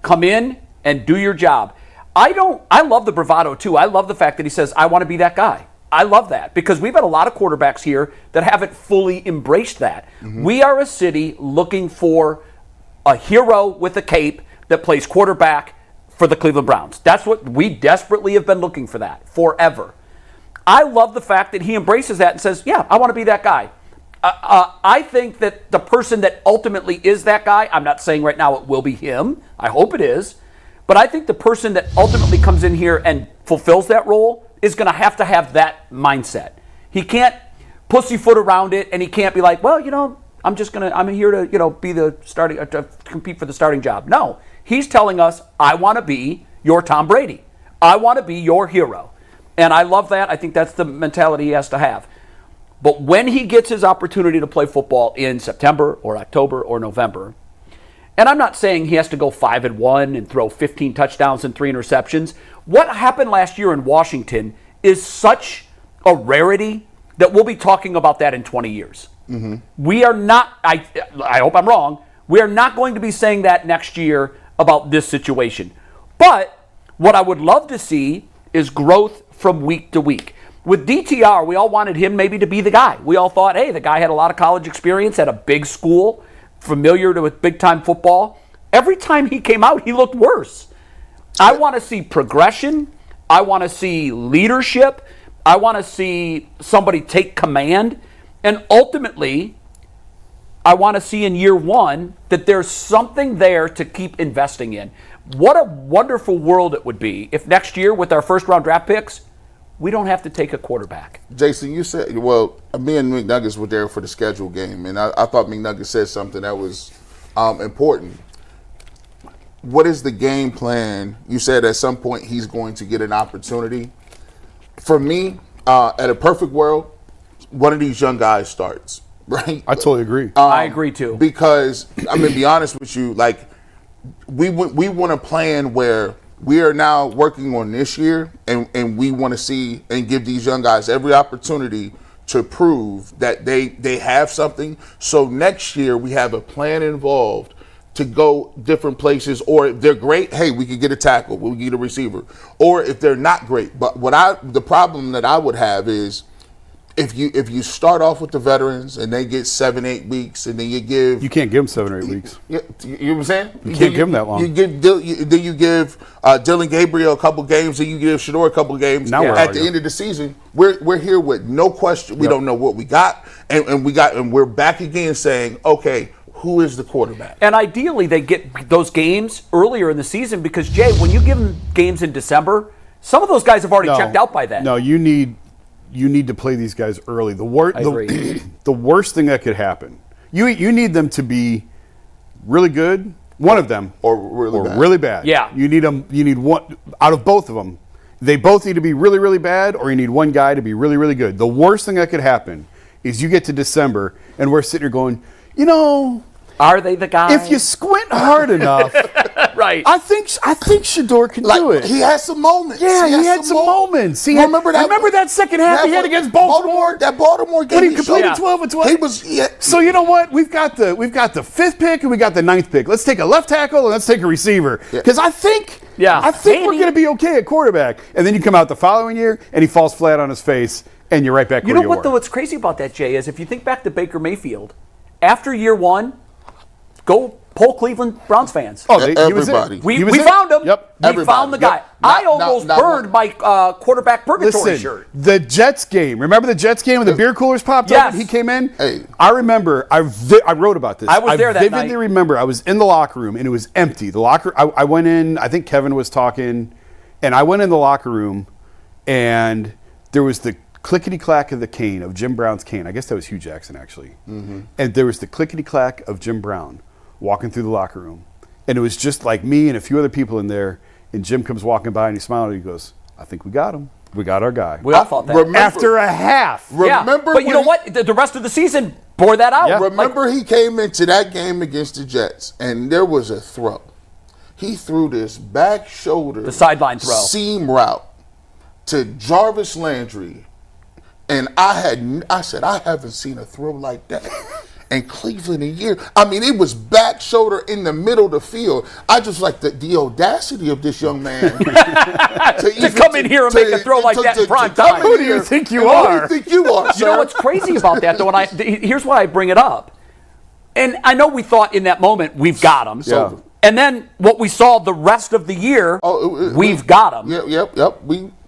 come in and do your job. I love the bravado too. I love the fact that he says, I want to be that guy. I love that because we've had a lot of quarterbacks here that haven't fully embraced that. Mm-hmm. We are a city looking for a hero with a cape that plays quarterback for the Cleveland Browns. That's what we desperately have been looking for, that forever. I love the fact that he embraces that and says, yeah, I want to be that guy. I think that the person that ultimately is that guy, I'm not saying right now it will be him. I hope it is. But I think the person that ultimately comes in here and fulfills that role is going to have that mindset. He can't pussyfoot around it, and he can't be like, well, I'm here to, be the starting, to compete for the starting job. No, he's telling us, I want to be your Tom Brady. I want to be your hero. And I love that. I think that's the mentality he has to have. But when he gets his opportunity to play football in September or October or November, and I'm not saying he has to go 5-1 and throw 15 touchdowns and 3 interceptions. What happened last year in Washington is such a rarity that we'll be talking about that in 20 years. Mm-hmm. We are not, I hope I'm wrong, we are not going to be saying that next year about this situation. But what I would love to see is growth from week to week. With DTR, we all wanted him maybe to be the guy. We all thought, hey, the guy had a lot of college experience at a big school, familiar with big-time football. Every time he came out, he looked worse. I want to see progression. I want to see leadership. I want to see somebody take command. And ultimately, I want to see in year one that there's something there to keep investing in. What a wonderful world it would be if next year with our first-round draft picks, we don't have to take a quarterback. Jason, you said, well, me and McNuggets were there for the scheduled game, and I thought McNuggets said something that was important. What is the game plan? You said at some point he's going to get an opportunity. For me, at a perfect world, one of these young guys starts, right? I totally agree. I agree too. Because, be honest with you, like, we want a plan where we are now working on this year, and we want to see and give these young guys every opportunity to prove that they have something. So next year we have a plan involved to go different places, or if they're great, hey, we could get a tackle, we could get a receiver. Or if they're not great. But the problem that I would have is if you start off with the veterans and they get 7-8 weeks, and then you can't give them 7 or 8 weeks. You know what I'm saying? You can't give them that long. Then you give Dylan Gabriel a couple games, then you give Shedeur a couple games. Now we're at the end of the season, we're here with no question. We don't know what we got, and we're back again saying, okay, who is the quarterback? And ideally, they get those games earlier in the season because, Jay, when you give them games in December, some of those guys have already checked out by then. No, you need to play these guys early. The worst thing that could happen, you need them to be really good, one of them, or really bad. Yeah. You need one out of both of them. They both need to be really, really bad, or you need one guy to be really, really good. The worst thing that could happen is you get to December and we're sitting here going, are they the guys? if you squint hard enough, right. I think Shedeur can do it. He had some moments. Yeah, he had some moments. Remember that second half he had against Baltimore? That Baltimore game. When he completed 12 of 12. He was. Yeah. So you know what? We've got the 5th pick and we got the 9th pick. Let's take a left tackle and let's take a receiver. Because I think we're going to be okay at quarterback. And then you come out the following year and he falls flat on his face and you're right back where you were. You know what, though? What's crazy about that, Jay, is if you think back to Baker Mayfield, after year one, go poll Cleveland Browns fans. Oh, everybody. We found him. Yep. We found the guy. Yep. I almost burned my quarterback purgatory shirt. The Jets game. Remember the Jets game when the beer coolers popped up and he came in? Hey. I remember. I wrote about this. I was there that night. I vividly remember I was in the locker room and it was empty. The locker. I went in. I think Kevin was talking, and I went in the locker room, and there was the clickety-clack of the cane, of Jim Brown's cane. I guess that was Hugh Jackson, actually. Mm-hmm. And there was the clickety-clack of Jim Brown walking through the locker room. And it was just like me and a few other people in there. And Jim comes walking by and he smiled and he goes, I think we got him. We got our guy. We all thought that. After a half. Remember, but you know what? The rest of the season bore that out. Yeah. Remember, he came into that game against the Jets, and there was a throw. He threw this back shoulder, the sideline throw, seam route to Jarvis Landry, and I said, I haven't seen a throw like that in Cleveland in a year. I mean, it was back shoulder in the middle of the field. I just like the audacity of this young man to come in here and make a throw like that in prime time. Who do you think you are? Who do you think you are, sir? You know what's crazy about that, though, and here's why I bring it up. And I know we thought in that moment, we've got him. Yeah. And then what we saw the rest of the year, we've got him. Yep.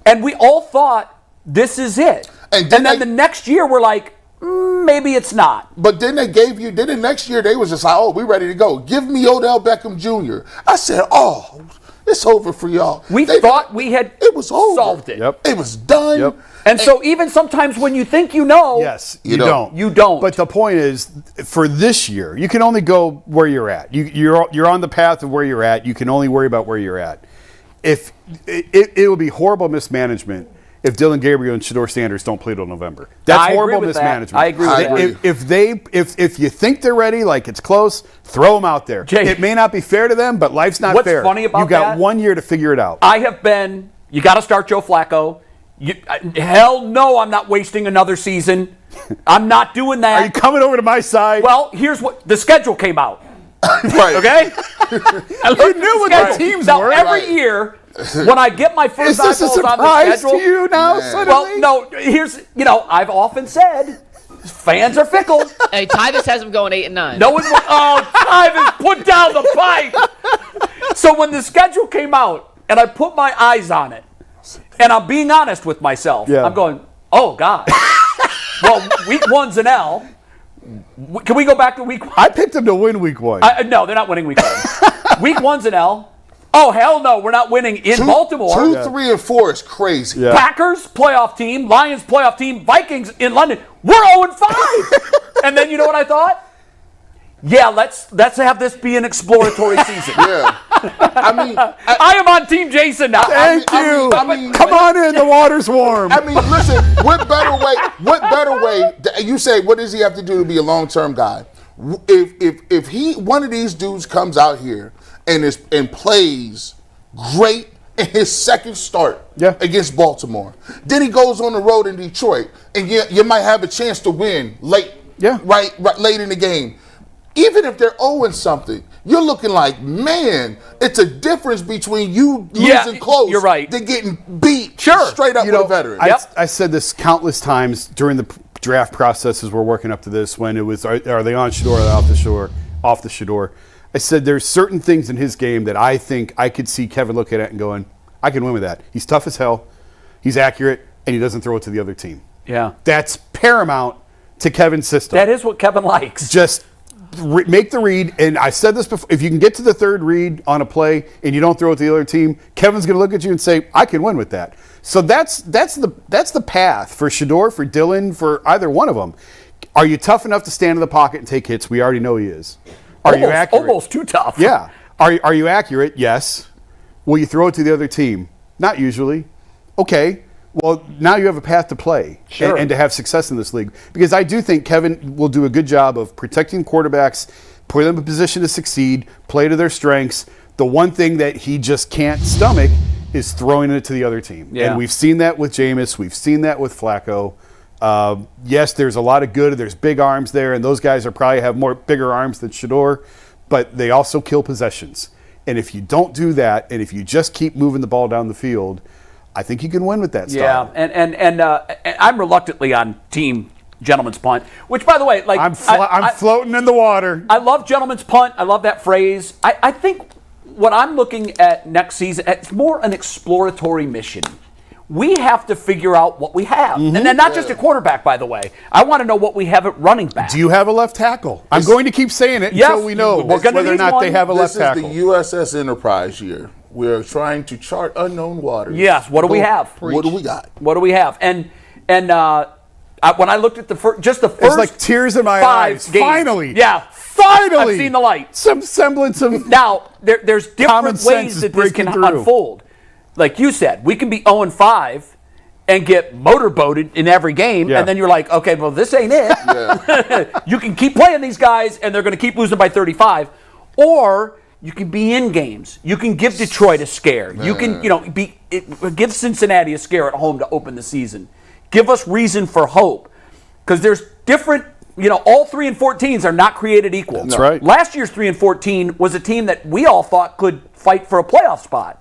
And we all thought, this is it. And then the next year, we're like, maybe it's not. But then the next year they was just like, oh, we ready to go. Give me Odell Beckham Jr. I said, oh, it's over for y'all. We thought we had solved it. Yep. It was done. Yep. And so even sometimes when you think you know, yes, you don't. You don't. But the point is, for this year, you can only go where you're at. You're on the path of where you're at. You can only worry about where you're at. If it would be horrible mismanagement if Dylan Gabriel and Shedeur Sanders don't play till November. That's horrible mismanagement. I agree with that. If you think they're ready, like it's close, throw them out there. Jay, it may not be fair to them, but life's not fair. What's funny about you got 1 year to figure it out. You got to start Joe Flacco. Hell no, I'm not wasting another season. I'm not doing that. Are you coming over to my side? Well, here's what the schedule came out. Right. Okay? You knew what the teams now, were. Every year, when I get my first eyeballs on the schedule. Is this a surprise to you now, suddenly? Well, no, I've often said, fans are fickle. Hey, Tyvis has them going 8-9. No one Tyvis, put down the pipe. So when the schedule came out, and I put my eyes on it, and I'm being honest with myself, I'm going, oh, God. Well, week one's an L. Can we go back to week one? I picked them to win week one. No, they're not winning week one. Week one's an L. Oh, hell no, we're not winning in Baltimore. 2, 3, and 4 is crazy. Yeah. Packers, playoff team. Lions, playoff team. Vikings in London. We're 0-5. And then you know what I thought? Yeah, let's have this be an exploratory season. Yeah. I am on Team Jason now. Thank you. Come on in, the water's warm. I mean, listen, what better way, you say, what does he have to do to be a long-term guy? If one of these dudes comes out here and plays great in his second start against Baltimore, then he goes on the road in Detroit, and you might have a chance to win late in the game. Even if they're 0-something, you're looking like, man, it's a difference between you losing close you're right. than getting beat Sure. Straight up with a veteran. I said this countless times during the draft processes we're working up to this, when it was, are they on Shedeur or off the Shedeur? I said there's certain things in his game that I think I could see Kevin looking at and going, I can win with that. He's tough as hell. He's accurate, and he doesn't throw it to the other team. Yeah. That's paramount to Kevin's system. That is what Kevin likes. Just make the read, and I said this before, if you can get to the third read on a play and you don't throw it to the other team, Kevin's going to look at you and say, I can win with that. So that's the path for Shedeur, for Dylan, for either one of them. Are you tough enough to stand in the pocket and take hits? We already know he is. Are you accurate? Almost too tough. Yeah. Are you accurate? Yes. Will you throw it to the other team? Not usually. Okay. Well, now you have a path to play and to have success in this league. Because I do think Kevin will do a good job of protecting quarterbacks, put them in a position to succeed, play to their strengths. The one thing that he just can't stomach is throwing it to the other team. Yeah. And we've seen that with Jameis. We've seen that with Flacco. Yes, there's a lot of good. There's big arms there, and those guys are probably have bigger arms than Shedeur, but they also kill possessions. And if you don't do that, and if you just keep moving the ball down the field, I think you can win with that style. Yeah, and I'm reluctantly on team gentleman's punt, which, by the way, like I'm floating in the water. I love gentleman's punt. I love that phrase. I think what I'm looking at next season, it's more an exploratory mission. We have to figure out what we have. And then not just a quarterback, by the way. I want to know what we have at running back. Do you have a left tackle? I'm going to keep saying it until we know whether or not they have a left tackle. This is the USS Enterprise year. We're trying to chart unknown waters. Yes. What do we have? What do we got? What do we have? And when I looked at the first, it's like tears in my eyes. Games, finally. Yeah. Finally. I've seen the light. Some semblance of now there's different ways that this can unfold. Like you said, we can be 0-5 and get motorboated in every game, and then you're like, okay, well, this ain't it. Yeah. You can keep playing these guys, and they're going to keep losing by 35. Or you can be in games. You can give Detroit a scare. Man. You can, give Cincinnati a scare at home to open the season. Give us reason for hope. Because there's different, all 3 and 14s are not created equal. That's right. Last year's 3 and 14 was a team that we all thought could fight for a playoff spot.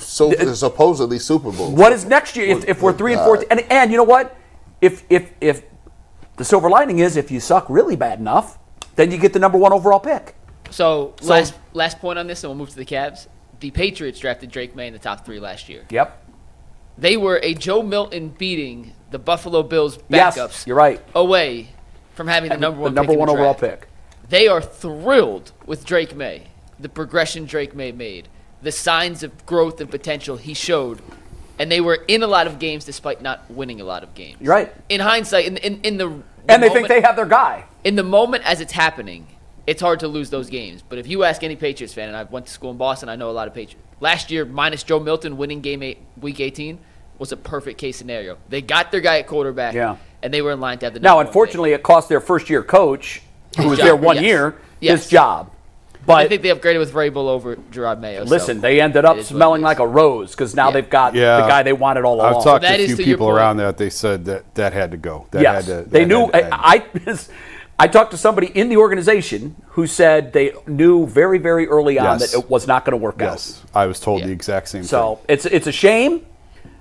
Supposedly Super Bowl. What is next year if we're 3 and 14? And you know what? If the silver lining is if you suck really bad enough, then you get the number 1 overall pick. So last point on this, and we'll move to the Cavs. The Patriots drafted Drake May in the top 3 last year. Yep. They were a Joe Milton beating the Buffalo Bills backups. Yes, you're right. Away from having the number 1 overall pick. They are thrilled with Drake May, the progression Drake May made, the signs of growth and potential he showed, and they were in a lot of games despite not winning a lot of games. You're right. In hindsight, in the and moment, they think they have their guy. In the moment as it's happening, it's hard to lose those games. But if you ask any Patriots fan, and I went to school in Boston, I know a lot of Patriots. Last year, minus Joe Milton winning week 18 was a perfect case scenario. They got their guy at quarterback, and they were in line to have the number 1 unfortunately, it cost their first-year coach, who was there 1 year, his job. But I think they upgraded with Vrabel over Gerard Mayo. Listen, they ended up smelling like a rose because now they've got the guy they wanted all along. I've talked to a few people around that. They said that had to go. They knew. I talked to somebody in the organization who said they knew very, very early on that it was not going to work out. Yes, I was told the exact same thing. So it's a shame,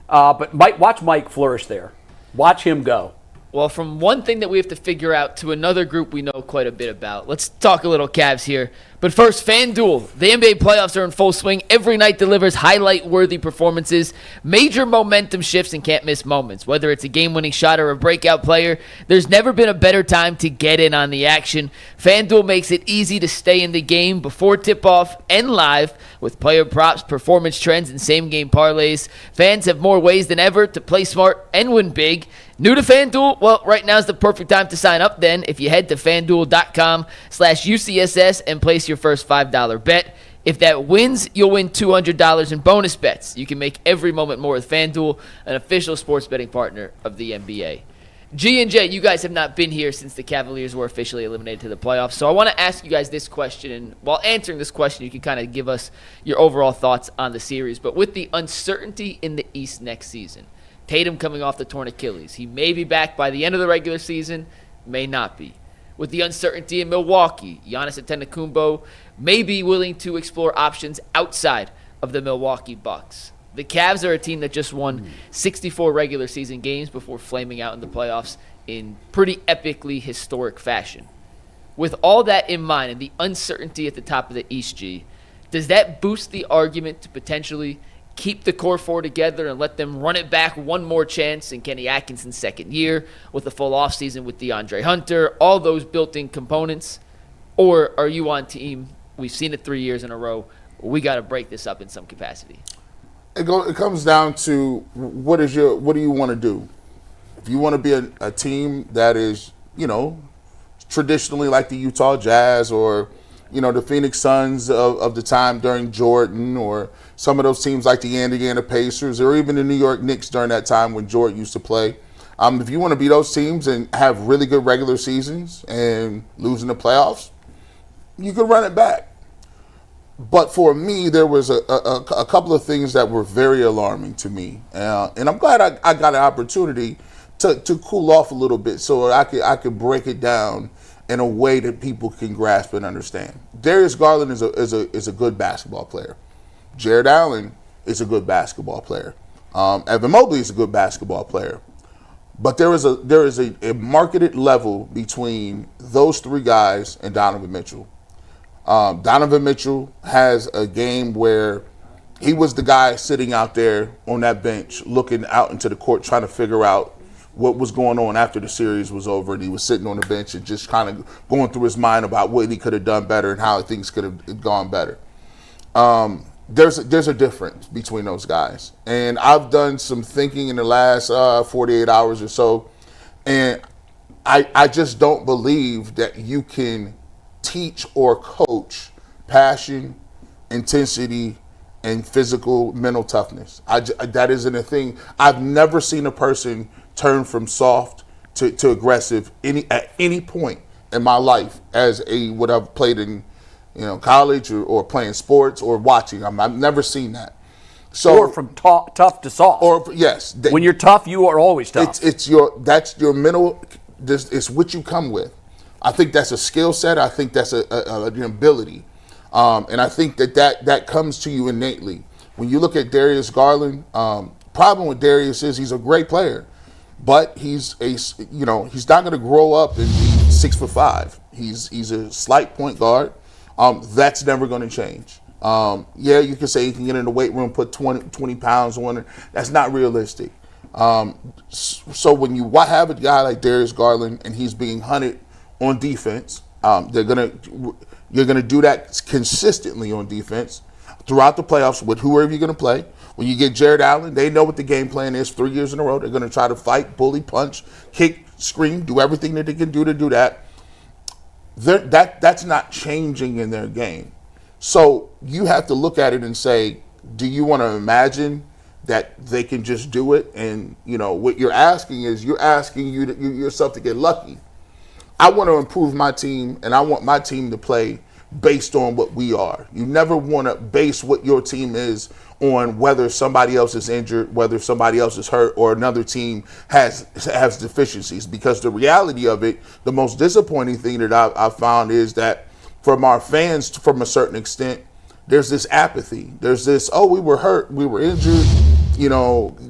but watch Mike flourish there. Watch him go. Well, from one thing that we have to figure out to another group we know quite a bit about. Let's talk a little Cavs here. But first, FanDuel. The NBA playoffs are in full swing. Every night delivers highlight-worthy performances, major momentum shifts, and can't-miss moments. Whether it's a game-winning shot or a breakout player, there's never been a better time to get in on the action. FanDuel makes it easy to stay in the game before tip-off and live with player props, performance trends, and same-game parlays. Fans have more ways than ever to play smart and win big. New to FanDuel? Well, right now is the perfect time to sign up then. If you head to FanDuel.com/UCSS and place your first $5 bet. If that wins, you'll win $200 in bonus bets. You can make every moment more with FanDuel, an official sports betting partner of the NBA. G&J, you guys have not been here since the Cavaliers were officially eliminated to the playoffs. So I want to ask you guys this question. And while answering this question, you can kind of give us your overall thoughts on the series. But with the uncertainty in the East next season, Tatum coming off the torn Achilles, he may be back by the end of the regular season, may not be. With the uncertainty in Milwaukee, Giannis Antetokounmpo may be willing to explore options outside of the Milwaukee Bucks. The Cavs are a team that just won 64 regular season games before flaming out in the playoffs in pretty epically historic fashion. With all that in mind and the uncertainty at the top of the East, G, does that boost the argument to potentially keep the core four together and let them run it back one more chance in Kenny Atkinson's second year with a full offseason with DeAndre Hunter, all those built-in components? Or are you on team, we've seen it 3 years in a row, we got to break this up in some capacity? It comes down to what do you want to do? If you want to be a team that is, traditionally like the Utah Jazz or, the Phoenix Suns of the time during Jordan, or some of those teams like the Indiana Pacers, or even the New York Knicks during that time when Jordan used to play. If you want to be those teams and have really good regular seasons and lose in the playoffs, you can run it back. But for me, there was a couple of things that were very alarming to me, and I'm glad I got an opportunity to cool off a little bit so I could break it down in a way that people can grasp and understand. Darius Garland is a good basketball player. Jared Allen is a good basketball player. Evan Mobley is a good basketball player. But there is a marketed level between those three guys and Donovan Mitchell. Donovan Mitchell has a game where he was the guy sitting out there on that bench looking out into the court trying to figure out what was going on after the series was over, and he was sitting on the bench and just kind of going through his mind about what he could have done better and how things could have gone better. There's a difference between those guys, and I've done some thinking in the last 48 hours or so, and I just don't believe that you can teach or coach passion, intensity, and physical mental toughness. That isn't a thing. I've never seen a person turn from soft to aggressive at any point in my life as what I've played in college or playing sports or watching. I've never seen that. So, or from tough to soft. Or yes, when you're tough, you are always tough. That's your mental. It's what you come with. I think that's a skill set. I think that's an ability, and I think that comes to you innately. When you look at Darius Garland, problem with Darius is he's a great player, but he's not going to grow up and be 6'5". He's a slight point guard. That's never going to change. You can say he can get in the weight room, put 20 pounds on it. That's not realistic. So when you have a guy like Darius Garland and he's being hunted on defense, you're gonna do that consistently on defense throughout the playoffs with whoever you're gonna play. When you get Jared Allen, they know what the game plan is 3 years in a row. They're gonna try to fight, bully, punch, kick, scream, do everything that they can do to do that. That's not changing in their game. So you have to look at it and say, do you want to imagine that they can just do it? And what you're asking is yourself to get lucky. I want to improve my team, and I want my team to play based on what we are. You never want to base what your team is on whether somebody else is injured, whether somebody else is hurt, or another team has deficiencies. Because the reality of it, the most disappointing thing that I've found is that from our fans, from a certain extent, there's this apathy. There's this, we were hurt, we were injured,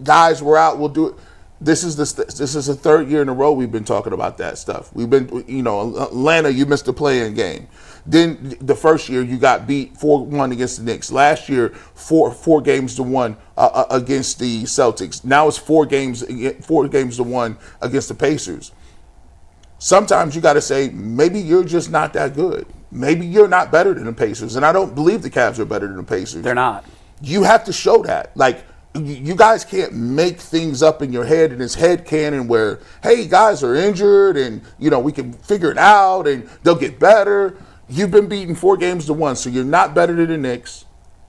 guys were out, we'll do it. This is the third year in a row we've been talking about that stuff. We've been, Atlanta, you missed the play-in game. Then the first year you got beat 4-1 against the Knicks. Last year, 4-1 against the Celtics. Now it's 4 games to 1 against the Pacers. Sometimes you got to say, maybe you're just not that good. Maybe you're not better than the Pacers. And I don't believe the Cavs are better than the Pacers. They're not. You have to show that. Like, you guys can't make things up in your head in this head canon where, hey, guys are injured and, we can figure it out and they'll get better. You've been beaten 4 games to 1, so you're not better than the Knicks.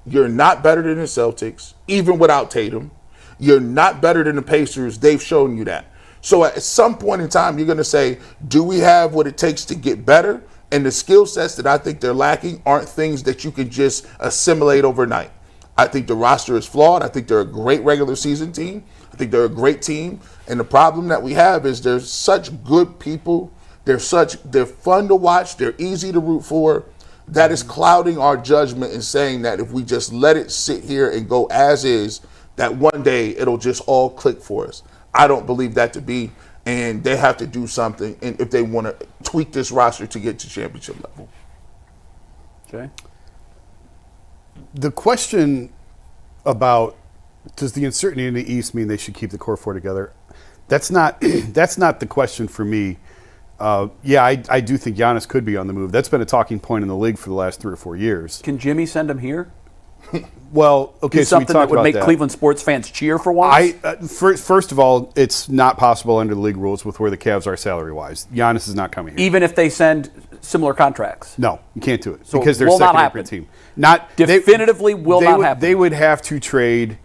You're not better than the Celtics, even without Tatum. You're not better than the Pacers. They've shown you that. So at some point in time, you're going to say, do we have what it takes to get better? And the skill sets that I think they're lacking aren't things that you can just assimilate overnight. I think the roster is flawed. I think they're a great regular season team. I think they're a great team. And the problem that we have is there's such good people. They're fun to watch. They're easy to root for. That is clouding our judgment and saying that if we just let it sit here and go as is, that one day it'll just all click for us. I don't believe that to be, and they have to do something, and if they want to tweak this roster to get to championship level. Okay. The question about does the uncertainty in the East mean they should keep the core four together? That's not the question for me. I do think Giannis could be on the move. That's been a talking point in the league for the last 3 or 4 years. Can Jimmy send him here? Well, okay, Do so we something talked that would about make that. Cleveland sports fans cheer for once? First of all, it's not possible under the league rules with where the Cavs are salary-wise. Giannis is not coming here. Even if they send similar contracts? No, you can't do it So because they're will not second happen. team. Not Definitively will not happen. They would have to trade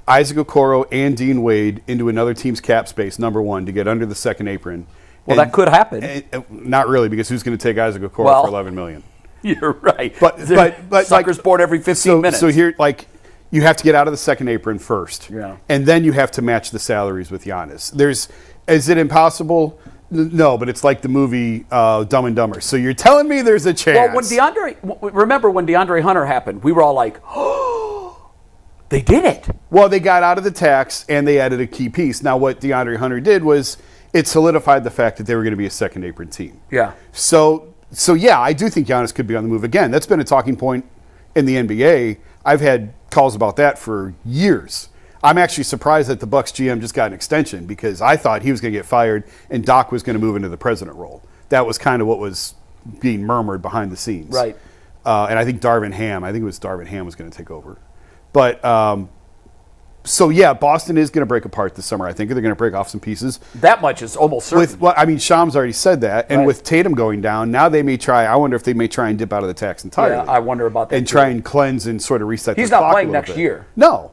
Isaac Okoro and Dean Wade into another team's cap space, number one, to get under the second apron. Well, that could happen. Not really, because who's going to take Isaac Okoro Well, for $11 million? You're right. But Suckers board every 15 minutes. So here, you have to get out of the second apron first, Yeah. and then you have to match the salaries with Giannis. Is it impossible? No, but it's like the movie Dumb and Dumber. So you're telling me there's a chance? Well, remember when DeAndre Hunter happened, we were all like, oh, they did it. Well, they got out of the tax and they added a key piece. Now, what DeAndre Hunter did was it solidified the fact that they were going to be a second apron team. Yeah. So yeah, I do think Giannis could be on the move again. That's been a talking point in the NBA. I've had calls about that for years. I'm actually surprised that the Bucks GM just got an extension because I thought he was going to get fired and Doc was going to move into the president role. That was kind of what was being murmured behind the scenes. Right. And I think Darvin Ham was going to take over. But so yeah, Boston is going to break apart this summer. I think they're going to break off some pieces. That much is almost certain. Shams already said that, and Right. with Tatum going down, now they may try. I wonder if they may try and dip out of the tax entirely. Yeah, I wonder about that and too. try and cleanse and sort of reset. He's the not clock playing a little next bit. year. No.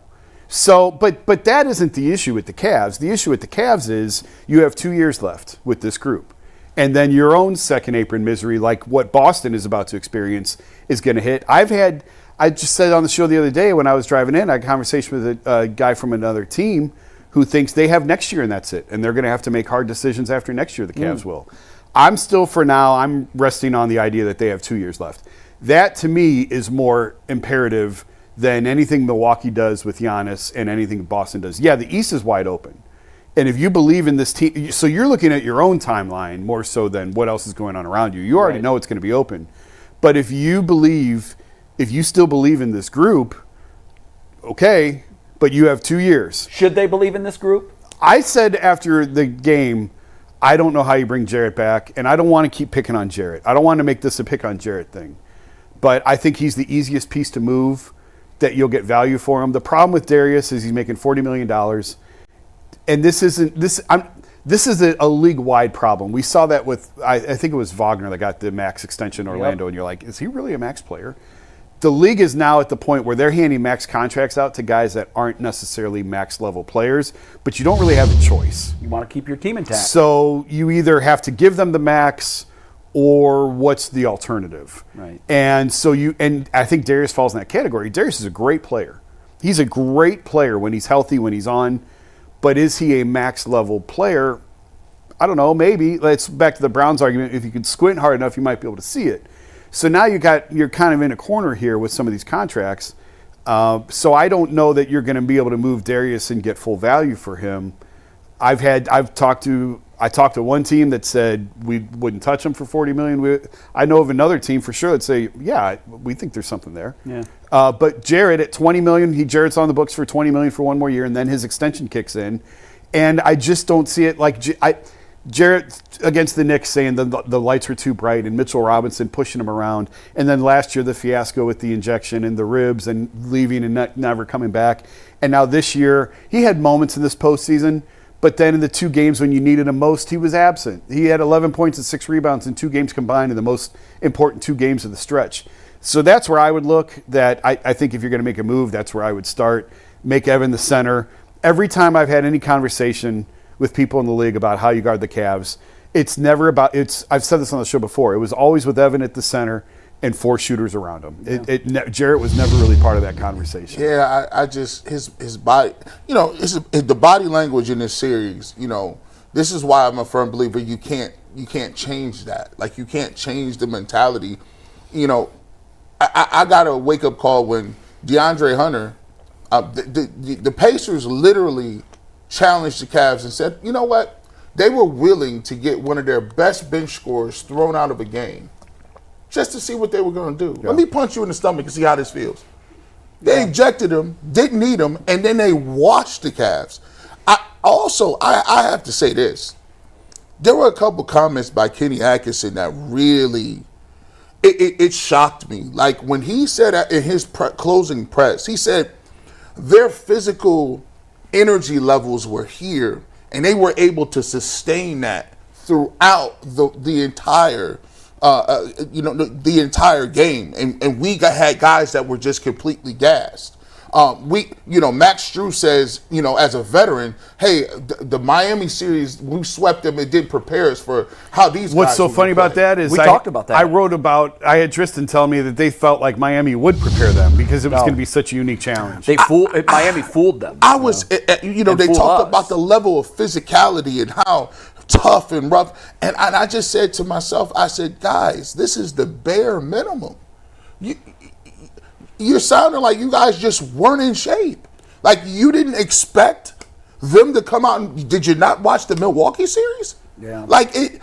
So, but that isn't the issue with the Cavs. The issue with the Cavs is you have 2 years left with this group, and then your own second apron misery, like what Boston is about to experience, is going to hit. I just said on the show the other day when I was driving in, I had a conversation with a guy from another team who thinks they have next year and that's it. And they're going to have to make hard decisions after next year, the Cavs will. I'm resting on the idea that they have 2 years left. That to me is more imperative than anything Milwaukee does with Giannis and anything Boston does. Yeah, the East is wide open. And if you believe in this team, so you're looking at your own timeline more so than what else is going on around you. You already know it's going to be open. But if you still believe in this group, okay, but you have 2 years. Should they believe in this group? I said after the game, I don't know how you bring Jarrett back, and I don't want to keep picking on Jarrett. I don't want to make this a pick on Jarrett thing. But I think he's the easiest piece to move that you'll get value for him. The problem with Darius is he's making $40 million. And this is a league-wide problem. We saw that with, I think it was Wagner that got the max extension in Orlando, and you're like, is he really a max player? The league is now at the point where they're handing max contracts out to guys that aren't necessarily max-level players, but you don't really have a choice. You want to keep your team intact. So you either have to give them the max or what's the alternative? Right. And I think Darius falls in that category. Darius is a great player. He's a great player when he's healthy, when he's on. But is he a max-level player? I don't know, maybe. Let's back to the Browns argument. If you could squint hard enough, you might be able to see it. So now you're kind of in a corner here with some of these contracts. So I don't know that you're going to be able to move Darius and get full value for him. I talked to one team that said we wouldn't touch him for $40 million. I know of another team for sure that say, yeah, we think there's something there. Yeah. But Jarrett at $20 million, Jarrett's on the books for $20 million for one more year, and then his extension kicks in. And I just don't see it like Jarrett against the Knicks saying the lights were too bright, and Mitchell Robinson pushing him around. And then last year, the fiasco with the injection and the ribs and leaving and never coming back. And now this year, he had moments in this postseason, but then in the 2 games when you needed him most, he was absent. He had 11 points and 6 rebounds in 2 games combined in the most important 2 games of the stretch. So that's where I would look. That I think if you're going to make a move, that's where I would start. Make Evan the center. Every time I've had any conversation with people in the league about how you guard the Cavs, it's never about, I've said this on the show before, it was always with Evan at the center and 4 shooters around him. Yeah. Jarrett was never really part of that conversation. Yeah, I just, his body, the body language in this series, this is why I'm a firm believer you can't change that. Like, you can't change the mentality. I got a wake-up call when DeAndre Hunter The Pacers literally challenged the Cavs and said, you know what? They were willing to get one of their best bench scorers thrown out of a game just to see what they were going to do. Yeah. Let me punch you in the stomach and see how this feels. They ejected him, didn't need him, and then they watched the Cavs. I have to say this. There were a couple comments by Kenny Atkinson that really, it shocked me. Like when he said in his closing press, he said their physical energy levels were here, and they were able to sustain that throughout the entire the entire game, and we had guys that were just completely gassed. Max Strus says, as a veteran, hey, the Miami series, we swept them. It didn't prepare us for how these. What's guys so funny about that is we talked about that. I had Tristan tell me that they felt like Miami would prepare them because it was going to be such a unique challenge. Miami fooled them. They talked about the level of physicality and how tough and rough, and I just said to myself, I said, guys, this is the bare minimum. You're sounding like you guys just weren't in shape. Like you didn't expect them to come out. Did you not watch the Milwaukee series? Yeah. Like it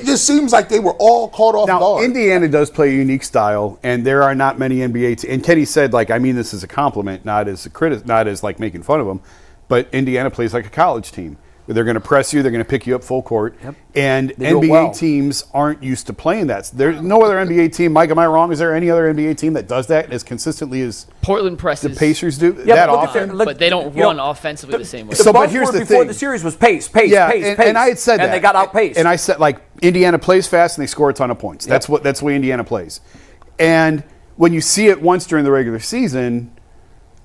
just seems like they were all caught off Now, guard. Indiana does play a unique style, and there are not many NBA teams. And Kenny said, I mean this as a compliment, not as like making fun of them, but Indiana plays like a college team. They're going to press you. They're going to pick you up full court. Yep. And NBA teams aren't used to playing that. There's no other NBA team. Mike, am I wrong? Is there any other NBA team that does that as consistently as Portland presses the Pacers do? Yeah, that often? But they don't run offensively the same way. But here's the before thing. The series was pace. And I had said that. And they got outpaced. And I said, Indiana plays fast and they score a ton of points. Yep. That's the way Indiana plays. And when you see it once during the regular season,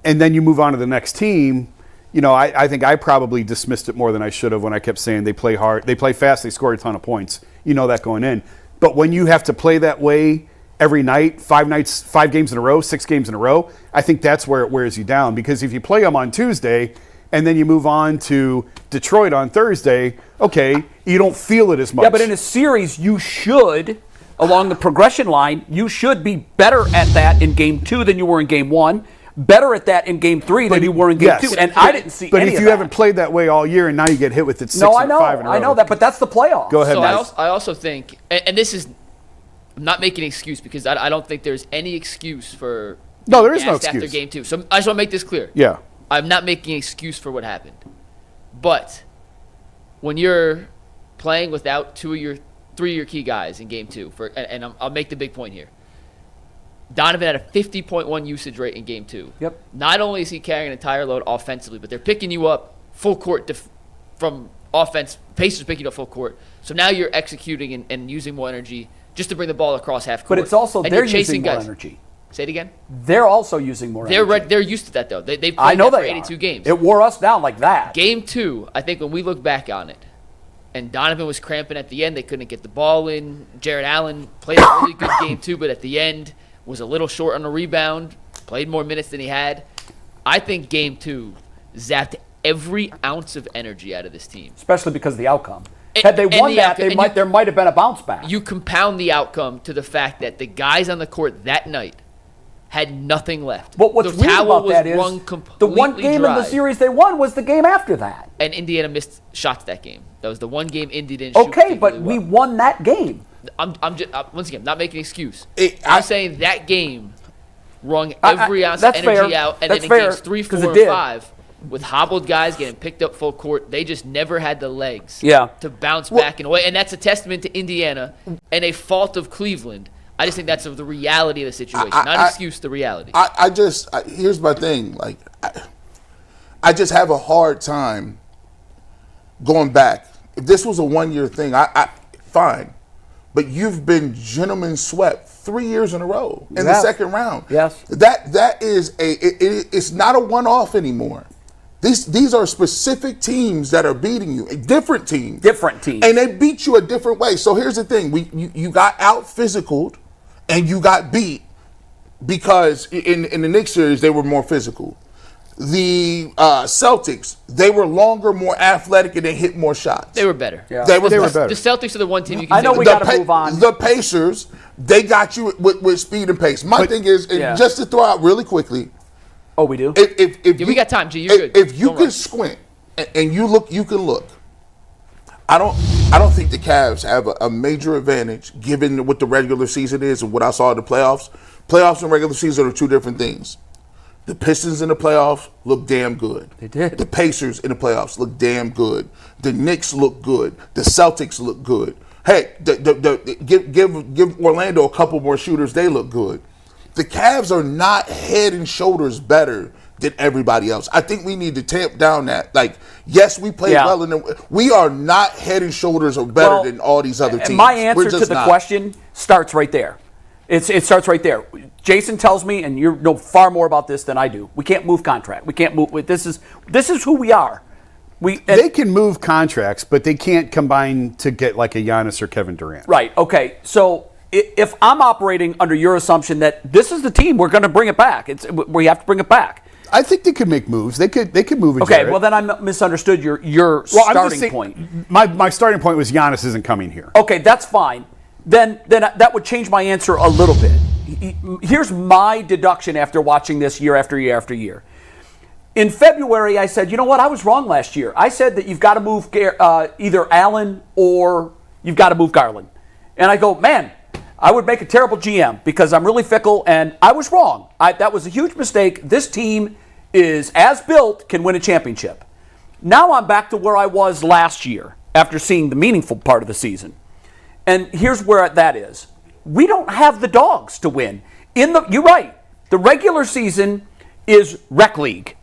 and then you move on to the next team, I think I probably dismissed it more than I should have when I kept saying they play hard, they play fast, they score a ton of points. That going in. But when you have to play that way every night, 5 games in a row, 6 games in a row, I think that's where it wears you down. Because if you play them on Tuesday and then you move on to Detroit on Thursday, okay, you don't feel it as much. Yeah, but in a series, you should, along the progression line, you should be better at that in game 2 than you were in game 1. Better at that in game 3 than you were in game 2. And I didn't see any of that. But if you haven't played that way all year and now you get hit with it 6 and 5 in a row. I know that, but that's the playoffs. Go ahead, So I also think, and this is, I'm not making an excuse because I don't think there's any excuse for. No, there is no excuse. After game 2. So I just want to make this clear. Yeah. I'm not making an excuse for what happened. But when you're playing without 3 of your key guys in game 2, and I'll make the big point here. Donovan had a 50.1 usage rate in game 2. Yep. Not only is he carrying an entire load offensively, but they're picking you up full court from offense. Pacers picking you up full court. So now you're executing and using more energy just to bring the ball across half court. But it's also and they're chasing using more guys. energy. Say it again. They're also using more energy. They're used to that though. They've played I know that for they 82 are. games. It wore us down like that. Game 2, I think when we look back on it, and Donovan was cramping at the end, they couldn't get the ball in. Jared Allen played a really good game 2, but at the end was a little short on the rebound, played more minutes than he had. I think game 2 zapped every ounce of energy out of this team. Especially because of the outcome. Had they won that, there might have been a bounce back. You compound the outcome to the fact that the guys on the court that night had nothing left. But what's weird about that is the one game in the series they won was the game after that. And Indiana missed shots that game. That was the one game Indy didn't shoot. Okay, but we won that game. I'm just once again not making an excuse. I'm saying that game wrung every ounce of energy fair. out, and That's then in games fair, 3, 4, 'cause it and did. 5, with hobbled guys getting picked up full court, they just never had the legs to bounce back in a way, and that's a testament to Indiana and a fault of Cleveland. I just think that's the reality of the situation, not an excuse. The reality. Here's my thing. I just have a hard time going back. If this was a 1-year thing, fine. But you've been gentlemen swept 3 years in a row in the second round. Yes. That is it's not a one-off anymore. These are specific teams that are beating you, different teams. And they beat you a different way. So here's the thing. You got out-physicaled and you got beat because in the Knicks series, they were more physical. The Celtics, they were longer, more athletic, and they hit more shots. They were better. Yeah. They were better. The Celtics are the one team you can I know we got to move on. The Pacers, they got you with speed and pace. My thing is, just to throw out really quickly, Oh, we do? If we got time, G. You're good. If you Don't can rush. squint and you can look. I don't think the Cavs have a major advantage given what the regular season is and what I saw in the playoffs. Playoffs and regular season are two different things. The Pistons in the playoffs look damn good. They did. The Pacers in the playoffs look damn good. The Knicks look good. The Celtics look good. Hey, give Orlando a couple more shooters. They look good. The Cavs are not head and shoulders better than everybody else. I think we need to tamp down that. Like, yes, we played well, we are not head and shoulders or better than all these other teams. My answer to the question starts right there. It starts right there. Jason tells me, and you know far more about this than I do. We can't move contract. We can't move. This is who we are. They can move contracts, but they can't combine to get like a Giannis or Kevin Durant. Right. Okay. So if I'm operating under your assumption that this is the team, we're going to bring it back. We have to bring it back. I think they could make moves. They could move a Okay, Jarrett. well then I misunderstood your starting point. My starting point was Giannis isn't coming here. Okay, that's fine. Then that would change my answer a little bit. Here's my deduction after watching this year after year after year. In February, I said, you know what? I was wrong last year. I said that you've got to move either Allen or you've got to move Garland. And I go, man, I would make a terrible GM because I'm really fickle, and I was wrong. That was a huge mistake. This team is, as built, can win a championship. Now I'm back to where I was last year after seeing the meaningful part of the season. And here's where that is. We don't have the dogs to win. You're right. The regular season is rec league,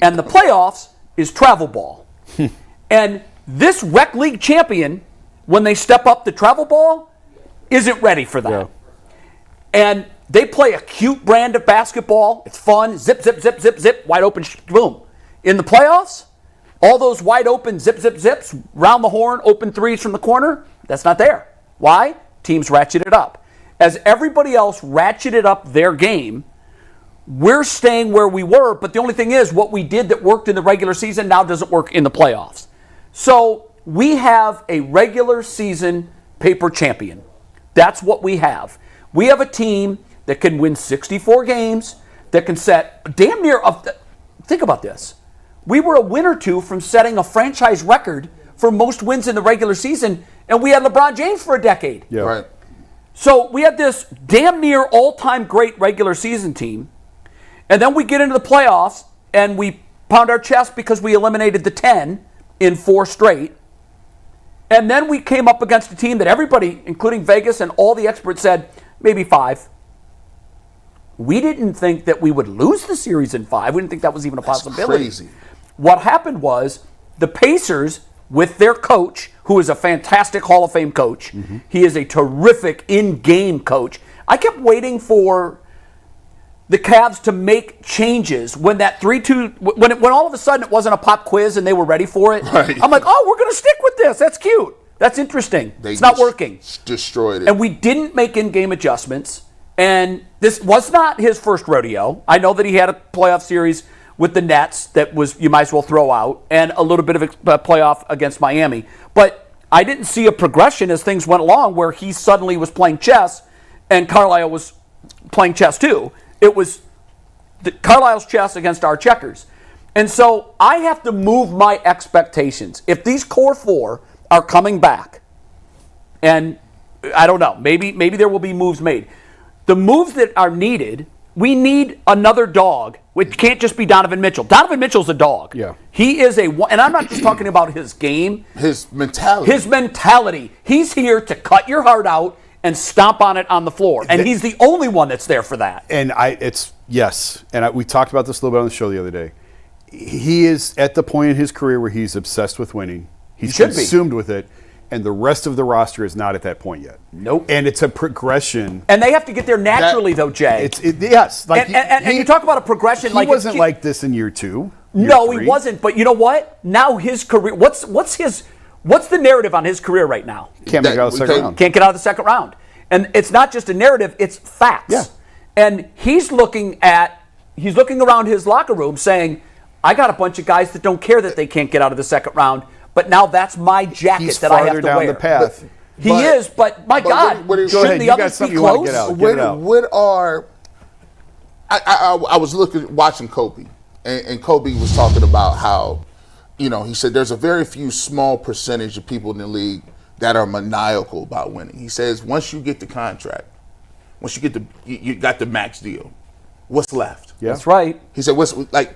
and the playoffs is travel ball. And this rec league champion, when they step up the travel ball, isn't ready for that. Yeah. And they play a cute brand of basketball. It's fun. Zip, zip, zip, zip, zip. Wide open, boom. In the playoffs, all those wide open zip, zip, zips, round the horn, open threes from the corner, that's not there. Why? Teams ratchet it up. As everybody else ratcheted up their game, we're staying where we were, but the only thing is what we did that worked in the regular season now doesn't work in the playoffs. So we have a regular season paper champion. That's what we have. We have a team that can win 64 games, that can set damn near, think about this. We were a win or two from setting a franchise record for most wins in the regular season, and we had LeBron James for a decade. Yeah. Right. So we had this damn near all-time great regular season team, and then we get into the playoffs, and we pound our chest because we eliminated the 10 in 4 straight. And then we came up against a team that everybody, including Vegas and all the experts, said maybe 5. We didn't think that we would lose the series in 5. We didn't think that was even a possibility. Crazy. What happened was the Pacers, with their coach, who is a fantastic Hall of Fame coach, he is a terrific in-game coach. I kept waiting for the Cavs to make changes when that 3-2, when all of a sudden it wasn't a pop quiz and they were ready for it. Right. I'm like, oh, we're going to stick with this. That's cute. That's interesting. It's not working. Destroyed it. And we didn't make in-game adjustments. And this was not his first rodeo. I know that he had a playoff series with the Nets that was, you might as well throw out, and a little bit of a playoff against Miami. But I didn't see a progression as things went along where he suddenly was playing chess and Carlisle was playing chess too. It was Carlisle's chess against our checkers. And so I have to move my expectations. If these core 4 are coming back, and I don't know, maybe there will be moves made. The moves that are needed, we need another dog. It can't just be Donovan Mitchell. Donovan Mitchell's a dog. Yeah. He is and I'm not just talking about his game. His mentality. His mentality. He's here to cut your heart out and stomp on it on the floor. And he's the only one that's there for that. And we talked about this a little bit on the show the other day. He is at the point in his career where he's obsessed with winning. He's consumed with it. And the rest of the roster is not at that point yet. Nope. And it's a progression. And they have to get there naturally, though, Jay. Yes. Like and you talk about a progression. He wasn't like this in year 2. No, he wasn't. But you know what? Now his career. What's the narrative on his career right now? Can't make it out of the second round. Can't get out of the second round. And it's not just a narrative; it's facts. Yeah. And he's looking around his locker room, saying, "I got a bunch of guys that don't care that they can't get out of the second round." But now that's my jacket that I have to down wear. The path. But my God, shouldn't the others be close? I was watching Kobe, and Kobe was talking about how, he said there's a very few small percentage of people in the league that are maniacal about winning. He says once you get the contract, once you get you got the max deal, what's left? Yeah. That's right. He said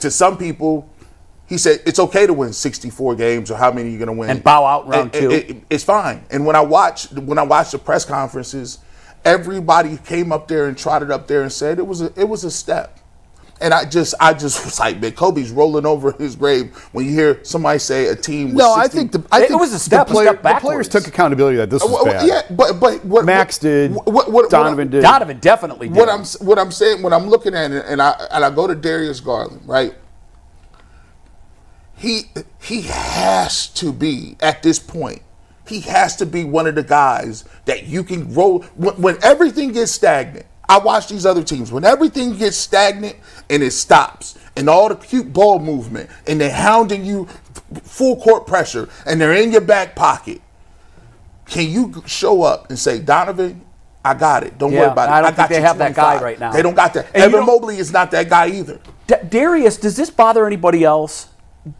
to some people, he said it's okay to win 64 games or how many you're going to win and bow out in round two. It's fine. And when I watched the press conferences, everybody came up there and trotted up there and said it was a step. And I just was like, man, Kobe's rolling over his grave when you hear somebody say a team was 60. I think it was a step backwards. The players took accountability that this was bad. Yeah, but what Max did, Donovan did. Donovan definitely did. What I'm saying, when I'm looking at it, and I go to Darius Garland, right? He has to be, at this point, he has to be one of the guys that you can roll when everything gets stagnant. I watch these other teams. When everything gets stagnant and it stops, and all the cute ball movement, and they're hounding you full court pressure, and they're in your back pocket, can you show up and say, Donovan, I got it. Don't worry about it. I don't think they have that guy right now. They don't got that. Evan Mobley is not that guy either. Darius, does this bother anybody else?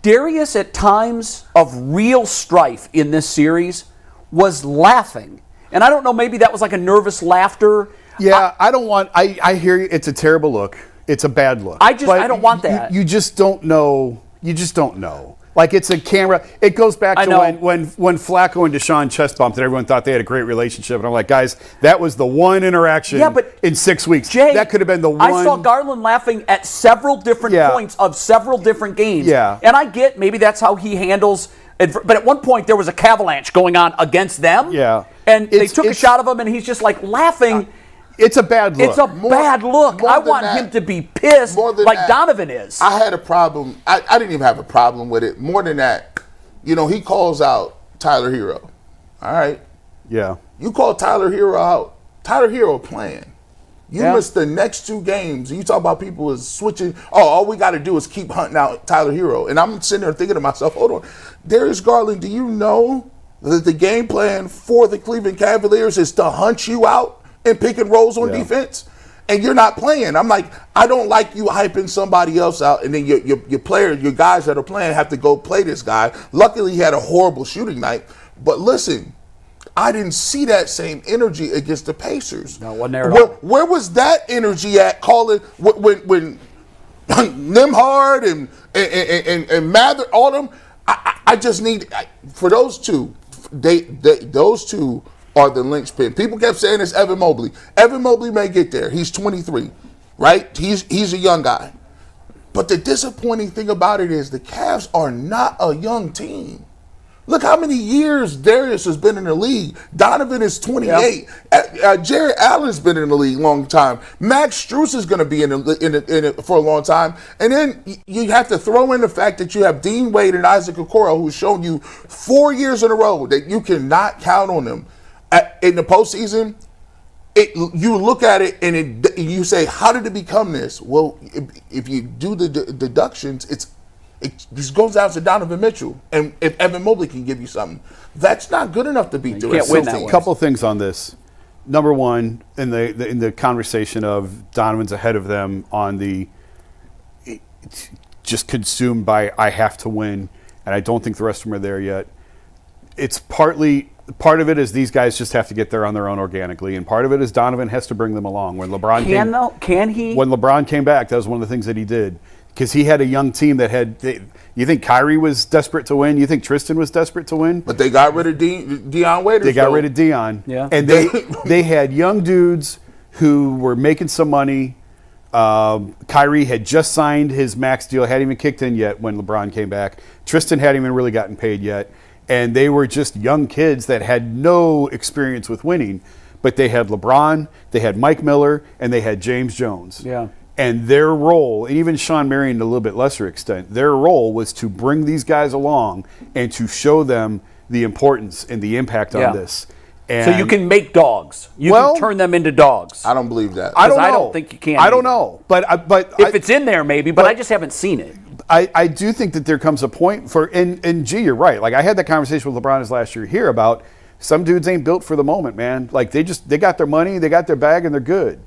Darius, at times of real strife in this series, was laughing. And I don't know, maybe that was like a nervous laughter. Yeah, I hear you. It's a terrible look. It's a bad look. I don't want that. You just don't know. You just don't know. Like, it's a camera. It goes back to when Flacco and Deshaun chest bumped and everyone thought they had a great relationship. And I'm like, guys, that was the one interaction in 6 weeks. Jay, that could have been the one. I saw Garland laughing at several different points of several different games. Yeah. And I get maybe that's how he handles it. But at one point, there was a avalanche going on against them. Yeah. And they took a shot of him, and he's just like laughing. It's a bad look. It's a bad look. I want him to be pissed like Donovan is. I had a problem. I didn't even have a problem with it. More than that, he calls out Tyler Hero. All right. Yeah. You call Tyler Hero out. Tyler Hero playing. You missed the next two games. You talk about people is switching. Oh, all we got to do is keep hunting out Tyler Hero. And I'm sitting there thinking to myself, hold on. Darius Garland, do you know that the game plan for the Cleveland Cavaliers is to hunt you out and pick and rolls on defense, and you're not playing? I'm like, I don't like you hyping somebody else out, and then your players, your guys that are playing have to go play this guy. Luckily, he had a horrible shooting night. But listen, I didn't see that same energy against the Pacers. No, wasn't there at all. Where was that energy at? Calling when Nimhard and Mather, all them. I just need for those two. Those two are the linchpin. People kept saying it's Evan Mobley. Evan Mobley may get there. He's 23, right? He's a young guy. But the disappointing thing about it is the Cavs are not a young team. Look how many years Darius has been in the league. Donovan is 28. Yep. Jared Allen's been in the league a long time. Max Strus is going to be in it for a long time. And then you have to throw in the fact that you have Dean Wade and Isaac Okoro, who's shown you 4 years in a row that you cannot count on them. In the postseason, you look at it and you say, how did it become this? Well, if you do the deductions, it just goes down to Donovan Mitchell. And if Evan Mobley can give you something, that's not good enough to beat the rest of the team. A couple of things on this. Number one, in the conversation of Donovan's ahead of them on the just consumed by I have to win, and I don't think the rest of them are there yet. It's part of it is these guys just have to get there on their own organically, and part of it is Donovan has to bring them along. When LeBron can he? When LeBron came back, that was one of the things that he did. Because he had a young team that had. You think Kyrie was desperate to win? You think Tristan was desperate to win? But they got rid of Deion Waiters. They got rid of Deion. Yeah. And they had young dudes who were making some money. Kyrie had just signed his max deal, hadn't even kicked in yet when LeBron came back. Tristan hadn't even really gotten paid yet. And they were just young kids that had no experience with winning. But they had LeBron, they had Mike Miller, and they had James Jones. Yeah. And their role, and even Sean Marion to a little bit lesser extent, their role was to bring these guys along and to show them the importance and the impact on this. And so you can make dogs. You can turn them into dogs. I don't believe that. I don't think you can. I don't know. But if it's in there, maybe. But I just haven't seen it. I do think that there comes a point for, and G, you're right. Like, I had that conversation with LeBron last year here about some dudes ain't built for the moment, man. Like, they got their money, they got their bag, and they're good.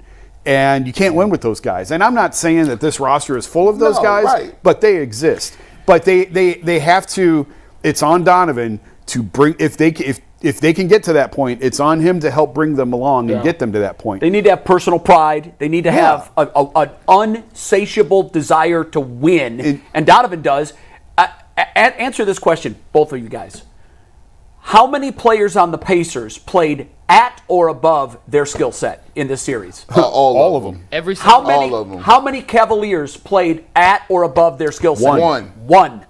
And you can't win with those guys. And I'm not saying that this roster is full of those guys, right. but they exist. But they have to. It's on Donovan to bring if they can get to that point. It's on him to help bring them along and get them to that point. They need to have personal pride. They need to have an unsatiable desire to win, and Donovan does. Answer this question, both of you guys. How many players on the Pacers played at or above their skill set in this series? All of them. Every single All of them. How many Cavaliers played at or above their skill set? One.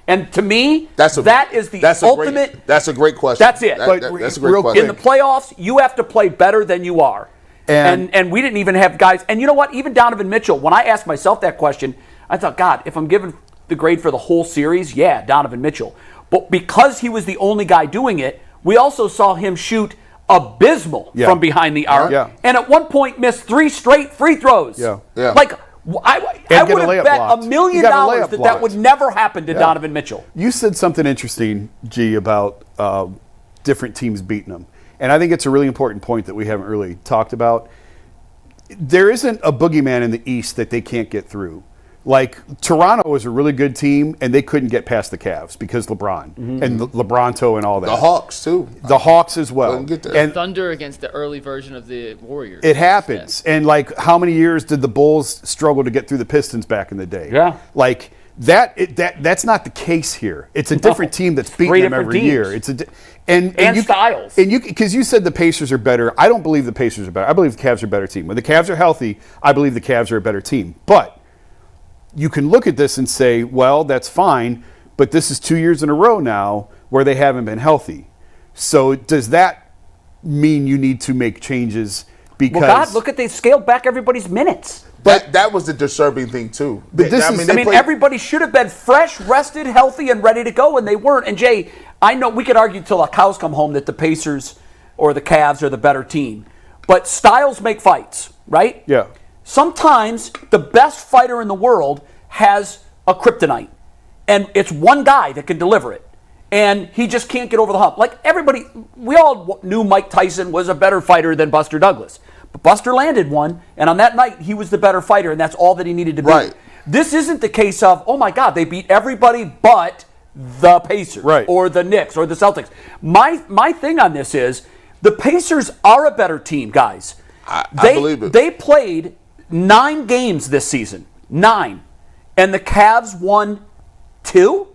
And to me, that is the ultimate. That's a great question. That's it. That's a great question. In the playoffs, you have to play better than you are. And we didn't even have guys. And you know what? Even Donovan Mitchell, when I asked myself that question, I thought, God, if I'm given the grade for the whole series, Donovan Mitchell. But because he was the only guy doing it, we also saw him shoot abysmal from behind the arc. Yeah. And at one point missed 3 straight free throws. Yeah. Like, I would have bet $1 million that would never happen to Donovan Mitchell. You said something interesting, G, about different teams beating them. And I think it's a really important point that we haven't really talked about. There isn't a boogeyman in the East that they can't get through. Like, Toronto was a really good team, and they couldn't get past the Cavs because LeBron and LeBronto and all that. The Hawks, too. The Hawks as well. And Thunder against the early version of the Warriors. It happens. Yeah. And, like, how many years did the Bulls struggle to get through the Pistons back in the day? Yeah. Like, that's not the case here. It's a different team that's beating them every year. It's and styles. And because you said the Pacers are better. I don't believe the Pacers are better. I believe the Cavs are a better team. When the Cavs are healthy, I believe the Cavs are a better team. But you can look at this and say, well, that's fine, but this is 2 years in a row now where they haven't been healthy. So does that mean you need to make changes? Because God, look at they scaled back everybody's minutes. But that was the disturbing thing too. But everybody should have been fresh, rested, healthy, and ready to go, and they weren't. And Jay, I know we could argue till the cows come home that the Pacers or the Cavs are the better team, but styles make fights, right? Yeah. Sometimes the best fighter in the world has a kryptonite, and it's one guy that can deliver it, and he just can't get over the hump. Like everybody, we all knew Mike Tyson was a better fighter than Buster Douglas, but Buster landed one, and on that night, he was the better fighter, and that's all that he needed to be. Right. This isn't the case of, oh my God, they beat everybody but the Pacers or the Knicks or the Celtics. My thing on this is the Pacers are a better team, guys. I believe it. They played 9 games this season. 9. And the Cavs won 2?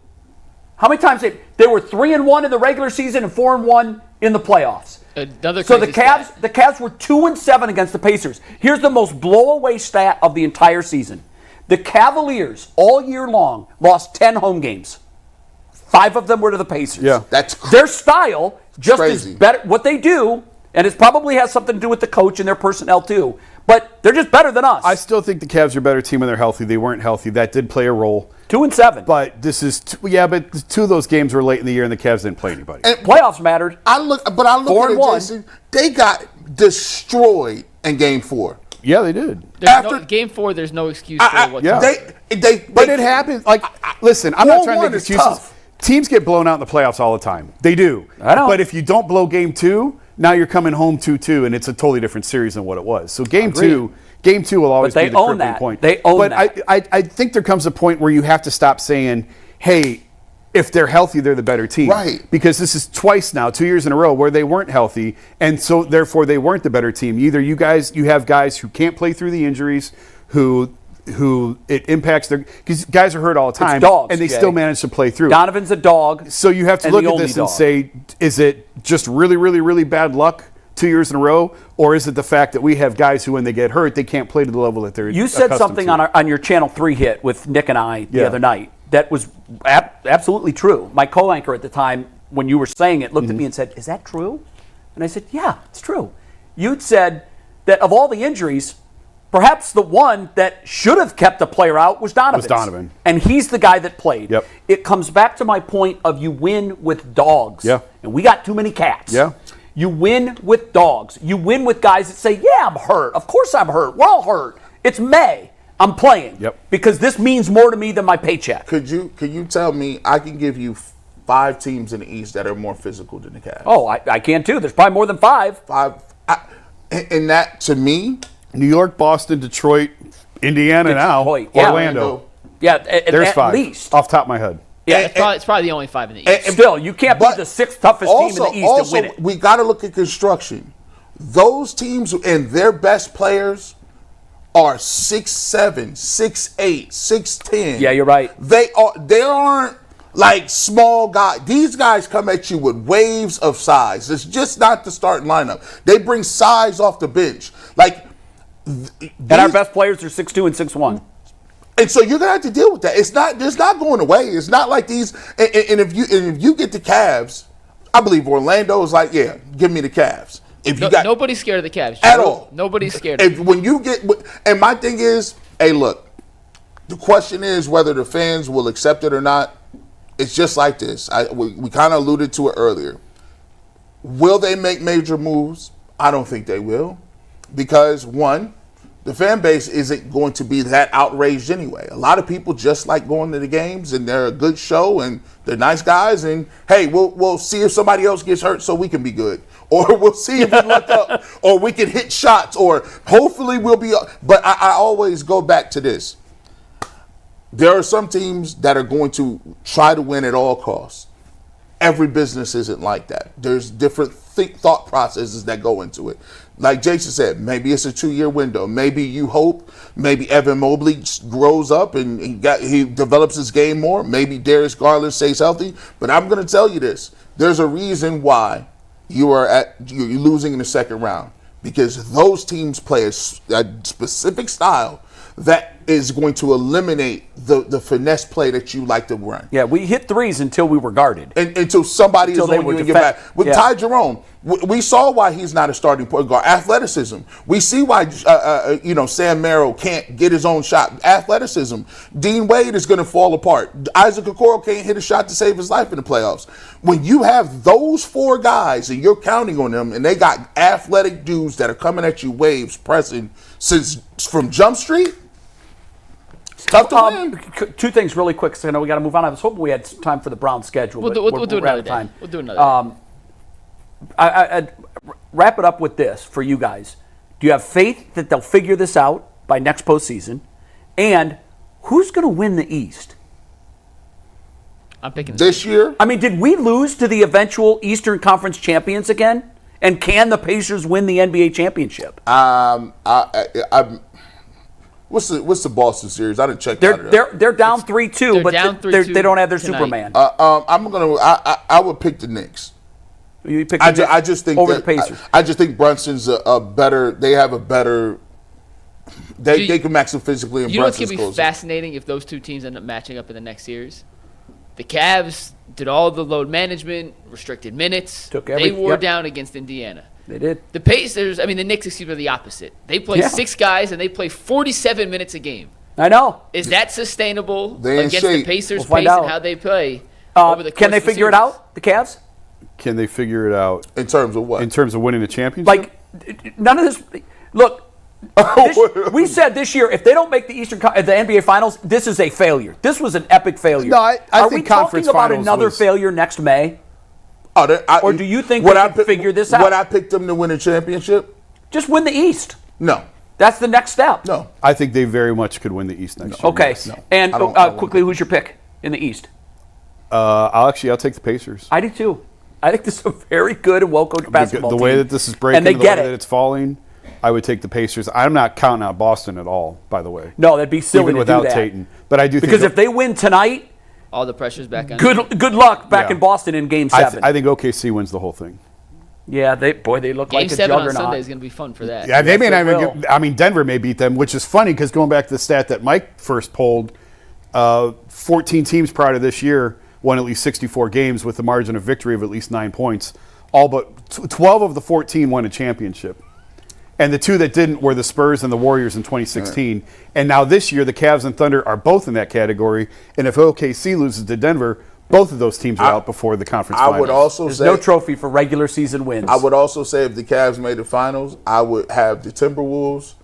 How many times they were 3-1 in the regular season and 4-1 in the playoffs. So the Cavs were 2-7 against the Pacers. Here's the most blow-away stat of the entire season. The Cavaliers all year long lost 10 home games. 5 of them were to the Pacers. Yeah. That's their style just crazy. is better. What they do, and it probably has something to do with the coach and their personnel too, but they're just better than us. I still think the Cavs are a better team when they're healthy. They weren't healthy. That did play a role. 2-7. But this is but 2 of those games were late in the year, and the Cavs didn't play anybody. And playoffs mattered. I look at it, Jason. They got destroyed in Game 4. Yeah, they did. Game 4, there's no excuse for it whatsoever. But it happens. Like, listen, I'm not trying to make excuses. Tough. Teams get blown out in the playoffs all the time. They do. I know. But if you don't blow Game 2, now you're coming home 2-2, and it's a totally different series than what it was. So Game 2 will always be the crippling point. They own that. But I think there comes a point where you have to stop saying, hey, if they're healthy, they're the better team. Right. Because this is twice now, 2 years in a row, where they weren't healthy, and so therefore they weren't the better team. Either you have guys who can't play through the injuries, who it impacts because guys are hurt all the time, it's dogs, and they Jay. still manage to play through. Donovan's a dog. So you have to look at this and say, is it just really, really, really bad luck 2 years in a row, or is it the fact that we have guys who, when they get hurt, they can't play to the level that they're You said something on your Channel 3 hit with Nick and I the other night that was absolutely true. My co-anchor at the time, when you were saying it, looked at me and said, is that true? And I said, yeah, it's true. You'd said that of all the injuries, perhaps the one that should have kept a player out was Donovan. And he's the guy that played. Yep. It comes back to my point of you win with dogs. Yeah. And we got too many cats. Yeah. You win with dogs. You win with guys that say, yeah, I'm hurt. Of course I'm hurt. We're all hurt. It's May. I'm playing. Yep. Because this means more to me than my paycheck. Could you tell me, I can give you 5 teams in the East that are more physical than the Cavs? Oh, I can too. There's probably more than 5. And that, to me, New York, Boston, Detroit, Indiana Detroit, now, yeah. Orlando. Yeah, There's at 5 least. off the top of my head. Yeah, it's probably the only 5 in the East. Still, you can't be the 6th toughest team in the East also, and win it. we got to look at construction. Those teams and their best players are 6'7", 6'8", 6'10". Yeah, you're right. They aren't like small guys. These guys come at you with waves of size. It's just not the starting lineup. They bring size off the bench. Like, And our best players are 6'2" and 6'1". and so you're gonna have to deal with that. It's not going away. It's not like these. And if you get the Cavs, I believe Orlando is like, yeah, give me the Cavs. If you got nobody's scared of the Cavs at all, Nobody's scared. When you get, and my thing is, hey, look, the question is whether the fans will accept it or not. It's just like this. We kind of alluded to it earlier. Will they make major moves? I don't think they will, because one, the fan base isn't going to be that outraged anyway. A lot of people just like going to the games, and they're a good show, and they're nice guys. And hey, we'll see if somebody else gets hurt so we can be good, or we'll see if we look up, or we can hit shots, or hopefully we'll be. But I always go back to this. There are some teams that are going to try to win at all costs. Every business isn't like that. There's different thought processes that go into it. Like Jason said, maybe it's a 2-year window. Maybe you hope, maybe Evan Mobley grows up and he develops his game more. Maybe Darius Garland stays healthy. But I'm going to tell you this. There's a reason why you're losing in the second round. Because those teams play a specific style that is going to eliminate the finesse play that you like to run. Yeah, we hit threes until we were guarded. Until somebody is on you and your back. With Ty Jerome, we saw why he's not a starting point guard. Athleticism. We see why Sam Merrill can't get his own shot. Athleticism. Dean Wade is going to fall apart. Isaac Okoro can't hit a shot to save his life in the playoffs. When you have those 4 guys and you're counting on them, and they got athletic dudes that are coming at you waves, pressing from Jump Street, it's tough to win. 2 things really quick, because I know we got to move on. I was hoping we had some time for the Browns schedule. We'll do another day. We'll do another day. I'd wrap it up with this for you guys. Do you have faith that they'll figure this out by next postseason? And who's going to win the East? I'm picking this year. I mean, did we lose to the eventual Eastern Conference champions again? And can the Pacers win the NBA championship? What's the Boston series? I didn't check. They're down 3-2, but they don't have their tonight. Superman. I would pick the Knicks. You pick I just think over the Pacers. I just think Brunson's a better. They have a better. They can match them physically. And you know what's going Brunson's to be closer. fascinating if those 2 teams end up matching up in the next series? The Cavs did all the load management, restricted minutes. They wore down against Indiana. They did. The Pacers, the Knicks, are the opposite. They play 6 guys, and they play 47 minutes a game. I know. Is that sustainable against the Pacers' pace and how they play over the course Can they of the figure it series? out, the Cavs? Can they figure it out? In terms of what? In terms of winning the championship? Like, none of this. Look, we said this year, if they don't make the NBA Finals, this is a failure. This was an epic failure. No, I Are think we conference talking about finals another was- failure next May? Or do you think they can figure this out? Would I pick them to win a championship? Just win the East. No. That's the next step. No. I think they very much could win the East next year. Okay. Yes. And I don't quickly, who's your pick in the East? I'll take the Pacers. I do too. I think this is a very good and well-coached basketball The team. way that this is breaking, and they the get way it. that it's falling, I would take the Pacers. I'm not counting out Boston at all, by the way. No, that'd be silly Even to without do that. Tatum. But I do think because if they win tonight, all the pressure's back on. Good luck back Yeah. in Boston in Game 7. I think OKC wins the whole thing. Yeah, they look Game like a 7 on juggernaut. Sunday is going to be fun for that. Yeah, they may Yes, not they even get, Denver may beat them, which is funny because going back to the stat that Mike first polled, 14 teams prior to this year won at least 64 games with a margin of victory of at least 9 points. All but 12 of the 14 won a championship. And the 2 that didn't were the Spurs and the Warriors in 2016. Right. And now this year, the Cavs and Thunder are both in that category. And if OKC loses to Denver, both of those teams are out before the conference finals. I would also There's say no trophy for regular season wins. I would also say if the Cavs made the finals, I would have the Timberwolves,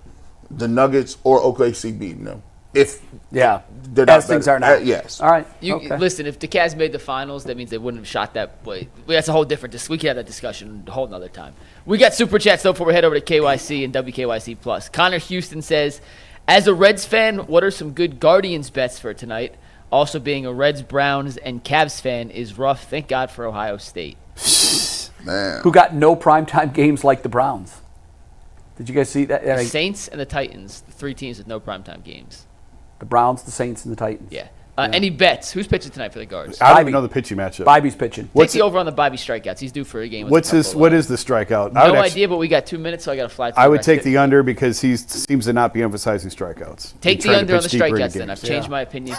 the Nuggets, or OKC beating them. if Yeah. they're not As things better. are now. Yes. All right. You Okay. listen. If the Cavs made the finals, that means they wouldn't have shot that way. That's a whole different. We could have that discussion a whole nother time. We got super chats though before we head over to KYC and WKYC Plus. Connor Houston says, as a Reds fan, what are some good Guardians bets for tonight? Also, being a Reds, Browns, and Cavs fan is rough. Thank God for Ohio State. Man. Who got no primetime games like the Browns? Did you guys see that? The Saints and the Titans, the 3 teams with no primetime games. The Browns, the Saints, and the Titans. Yeah. Any bets? Who's pitching tonight for the Guards? I don't Bobby. even know the pitching matchup. Bobby's pitching. Take the over on the Bobby strikeouts. He's due for a game. With What a is couple, the strikeout? No idea, but we got 2 minutes, so I got to fly. I would take the under because he seems to not be emphasizing strikeouts. Take He's the trying to under on the pitch deeper into strikeouts. Then I've games. changed my opinion.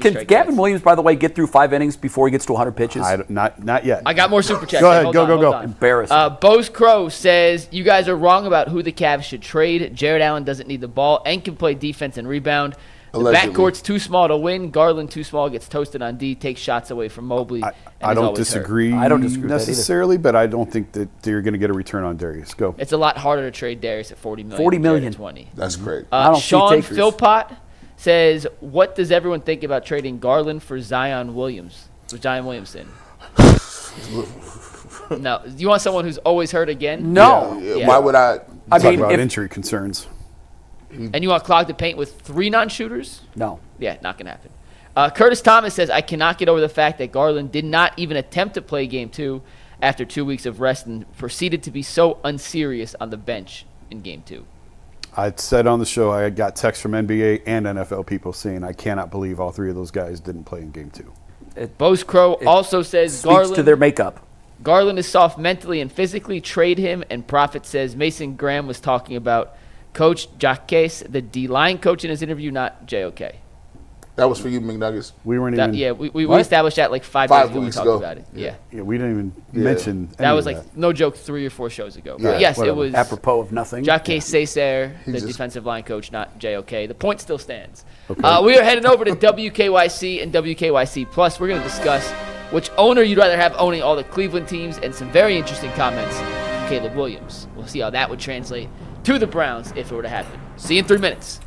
Can Gavin Williams, by the way, get through 5 innings before he gets to 100 pitches? Not yet. I got more super chats. Go ahead, Hold go, on, go, hold go. on. Embarrassing. Bose Crow says, you guys are wrong about who the Cavs should trade. Jared Allen doesn't need the ball and can play defense and rebound. The Allegedly. backcourt's too small to win. Garland too small, gets toasted on D, takes shots away from Mobley. I don't disagree. I don't disagree with that either. necessarily, but I don't think that you're going to get a return on Darius. Go. It's a lot harder to trade Darius at $40 million. $40 than million. Jared at 20. That's great. I don't see Sean takers. Philpott says, what does everyone think about trading Garland for Zion Williamson? No. You want someone who's always hurt again? No. Yeah. Why would I? I Talk mean, about if, injury concerns. And you want clog the paint with 3 non-shooters? no. Yeah, not going to happen. Curtis Thomas says, I cannot get over the fact that Garland did not even attempt to play Game 2 after 2 weeks of rest and proceeded to be so unserious on the bench in Game 2. I said on the show I got texts from NBA and NFL people saying I cannot believe all 3 of those guys didn't play in Game 2. Bose Crow also says Speaks to their makeup. Garland is soft mentally and physically. Trade him. And Prophet says Mason Graham was talking about Coach Jacques, the D-line coach in his interview, not JOK. That was for you, McNuggets. We weren't even. Yeah, we What? established that like 5 5 days ago. We weeks talked ago. about it. Yeah. Yeah, we didn't even mention. That any was of like, no joke, 3 or 4 shows ago. Yeah, But yes, whatever. it was Apropos of nothing. Jacques Césaire, the just- defensive line coach, not JOK. The point still stands. We are heading over to WKYC and WKYC Plus. We're going to discuss which owner you'd rather have owning all the Cleveland teams and some very interesting comments from Caleb Williams. We'll see how that would translate to the Browns if it were to happen. See you in 3 minutes.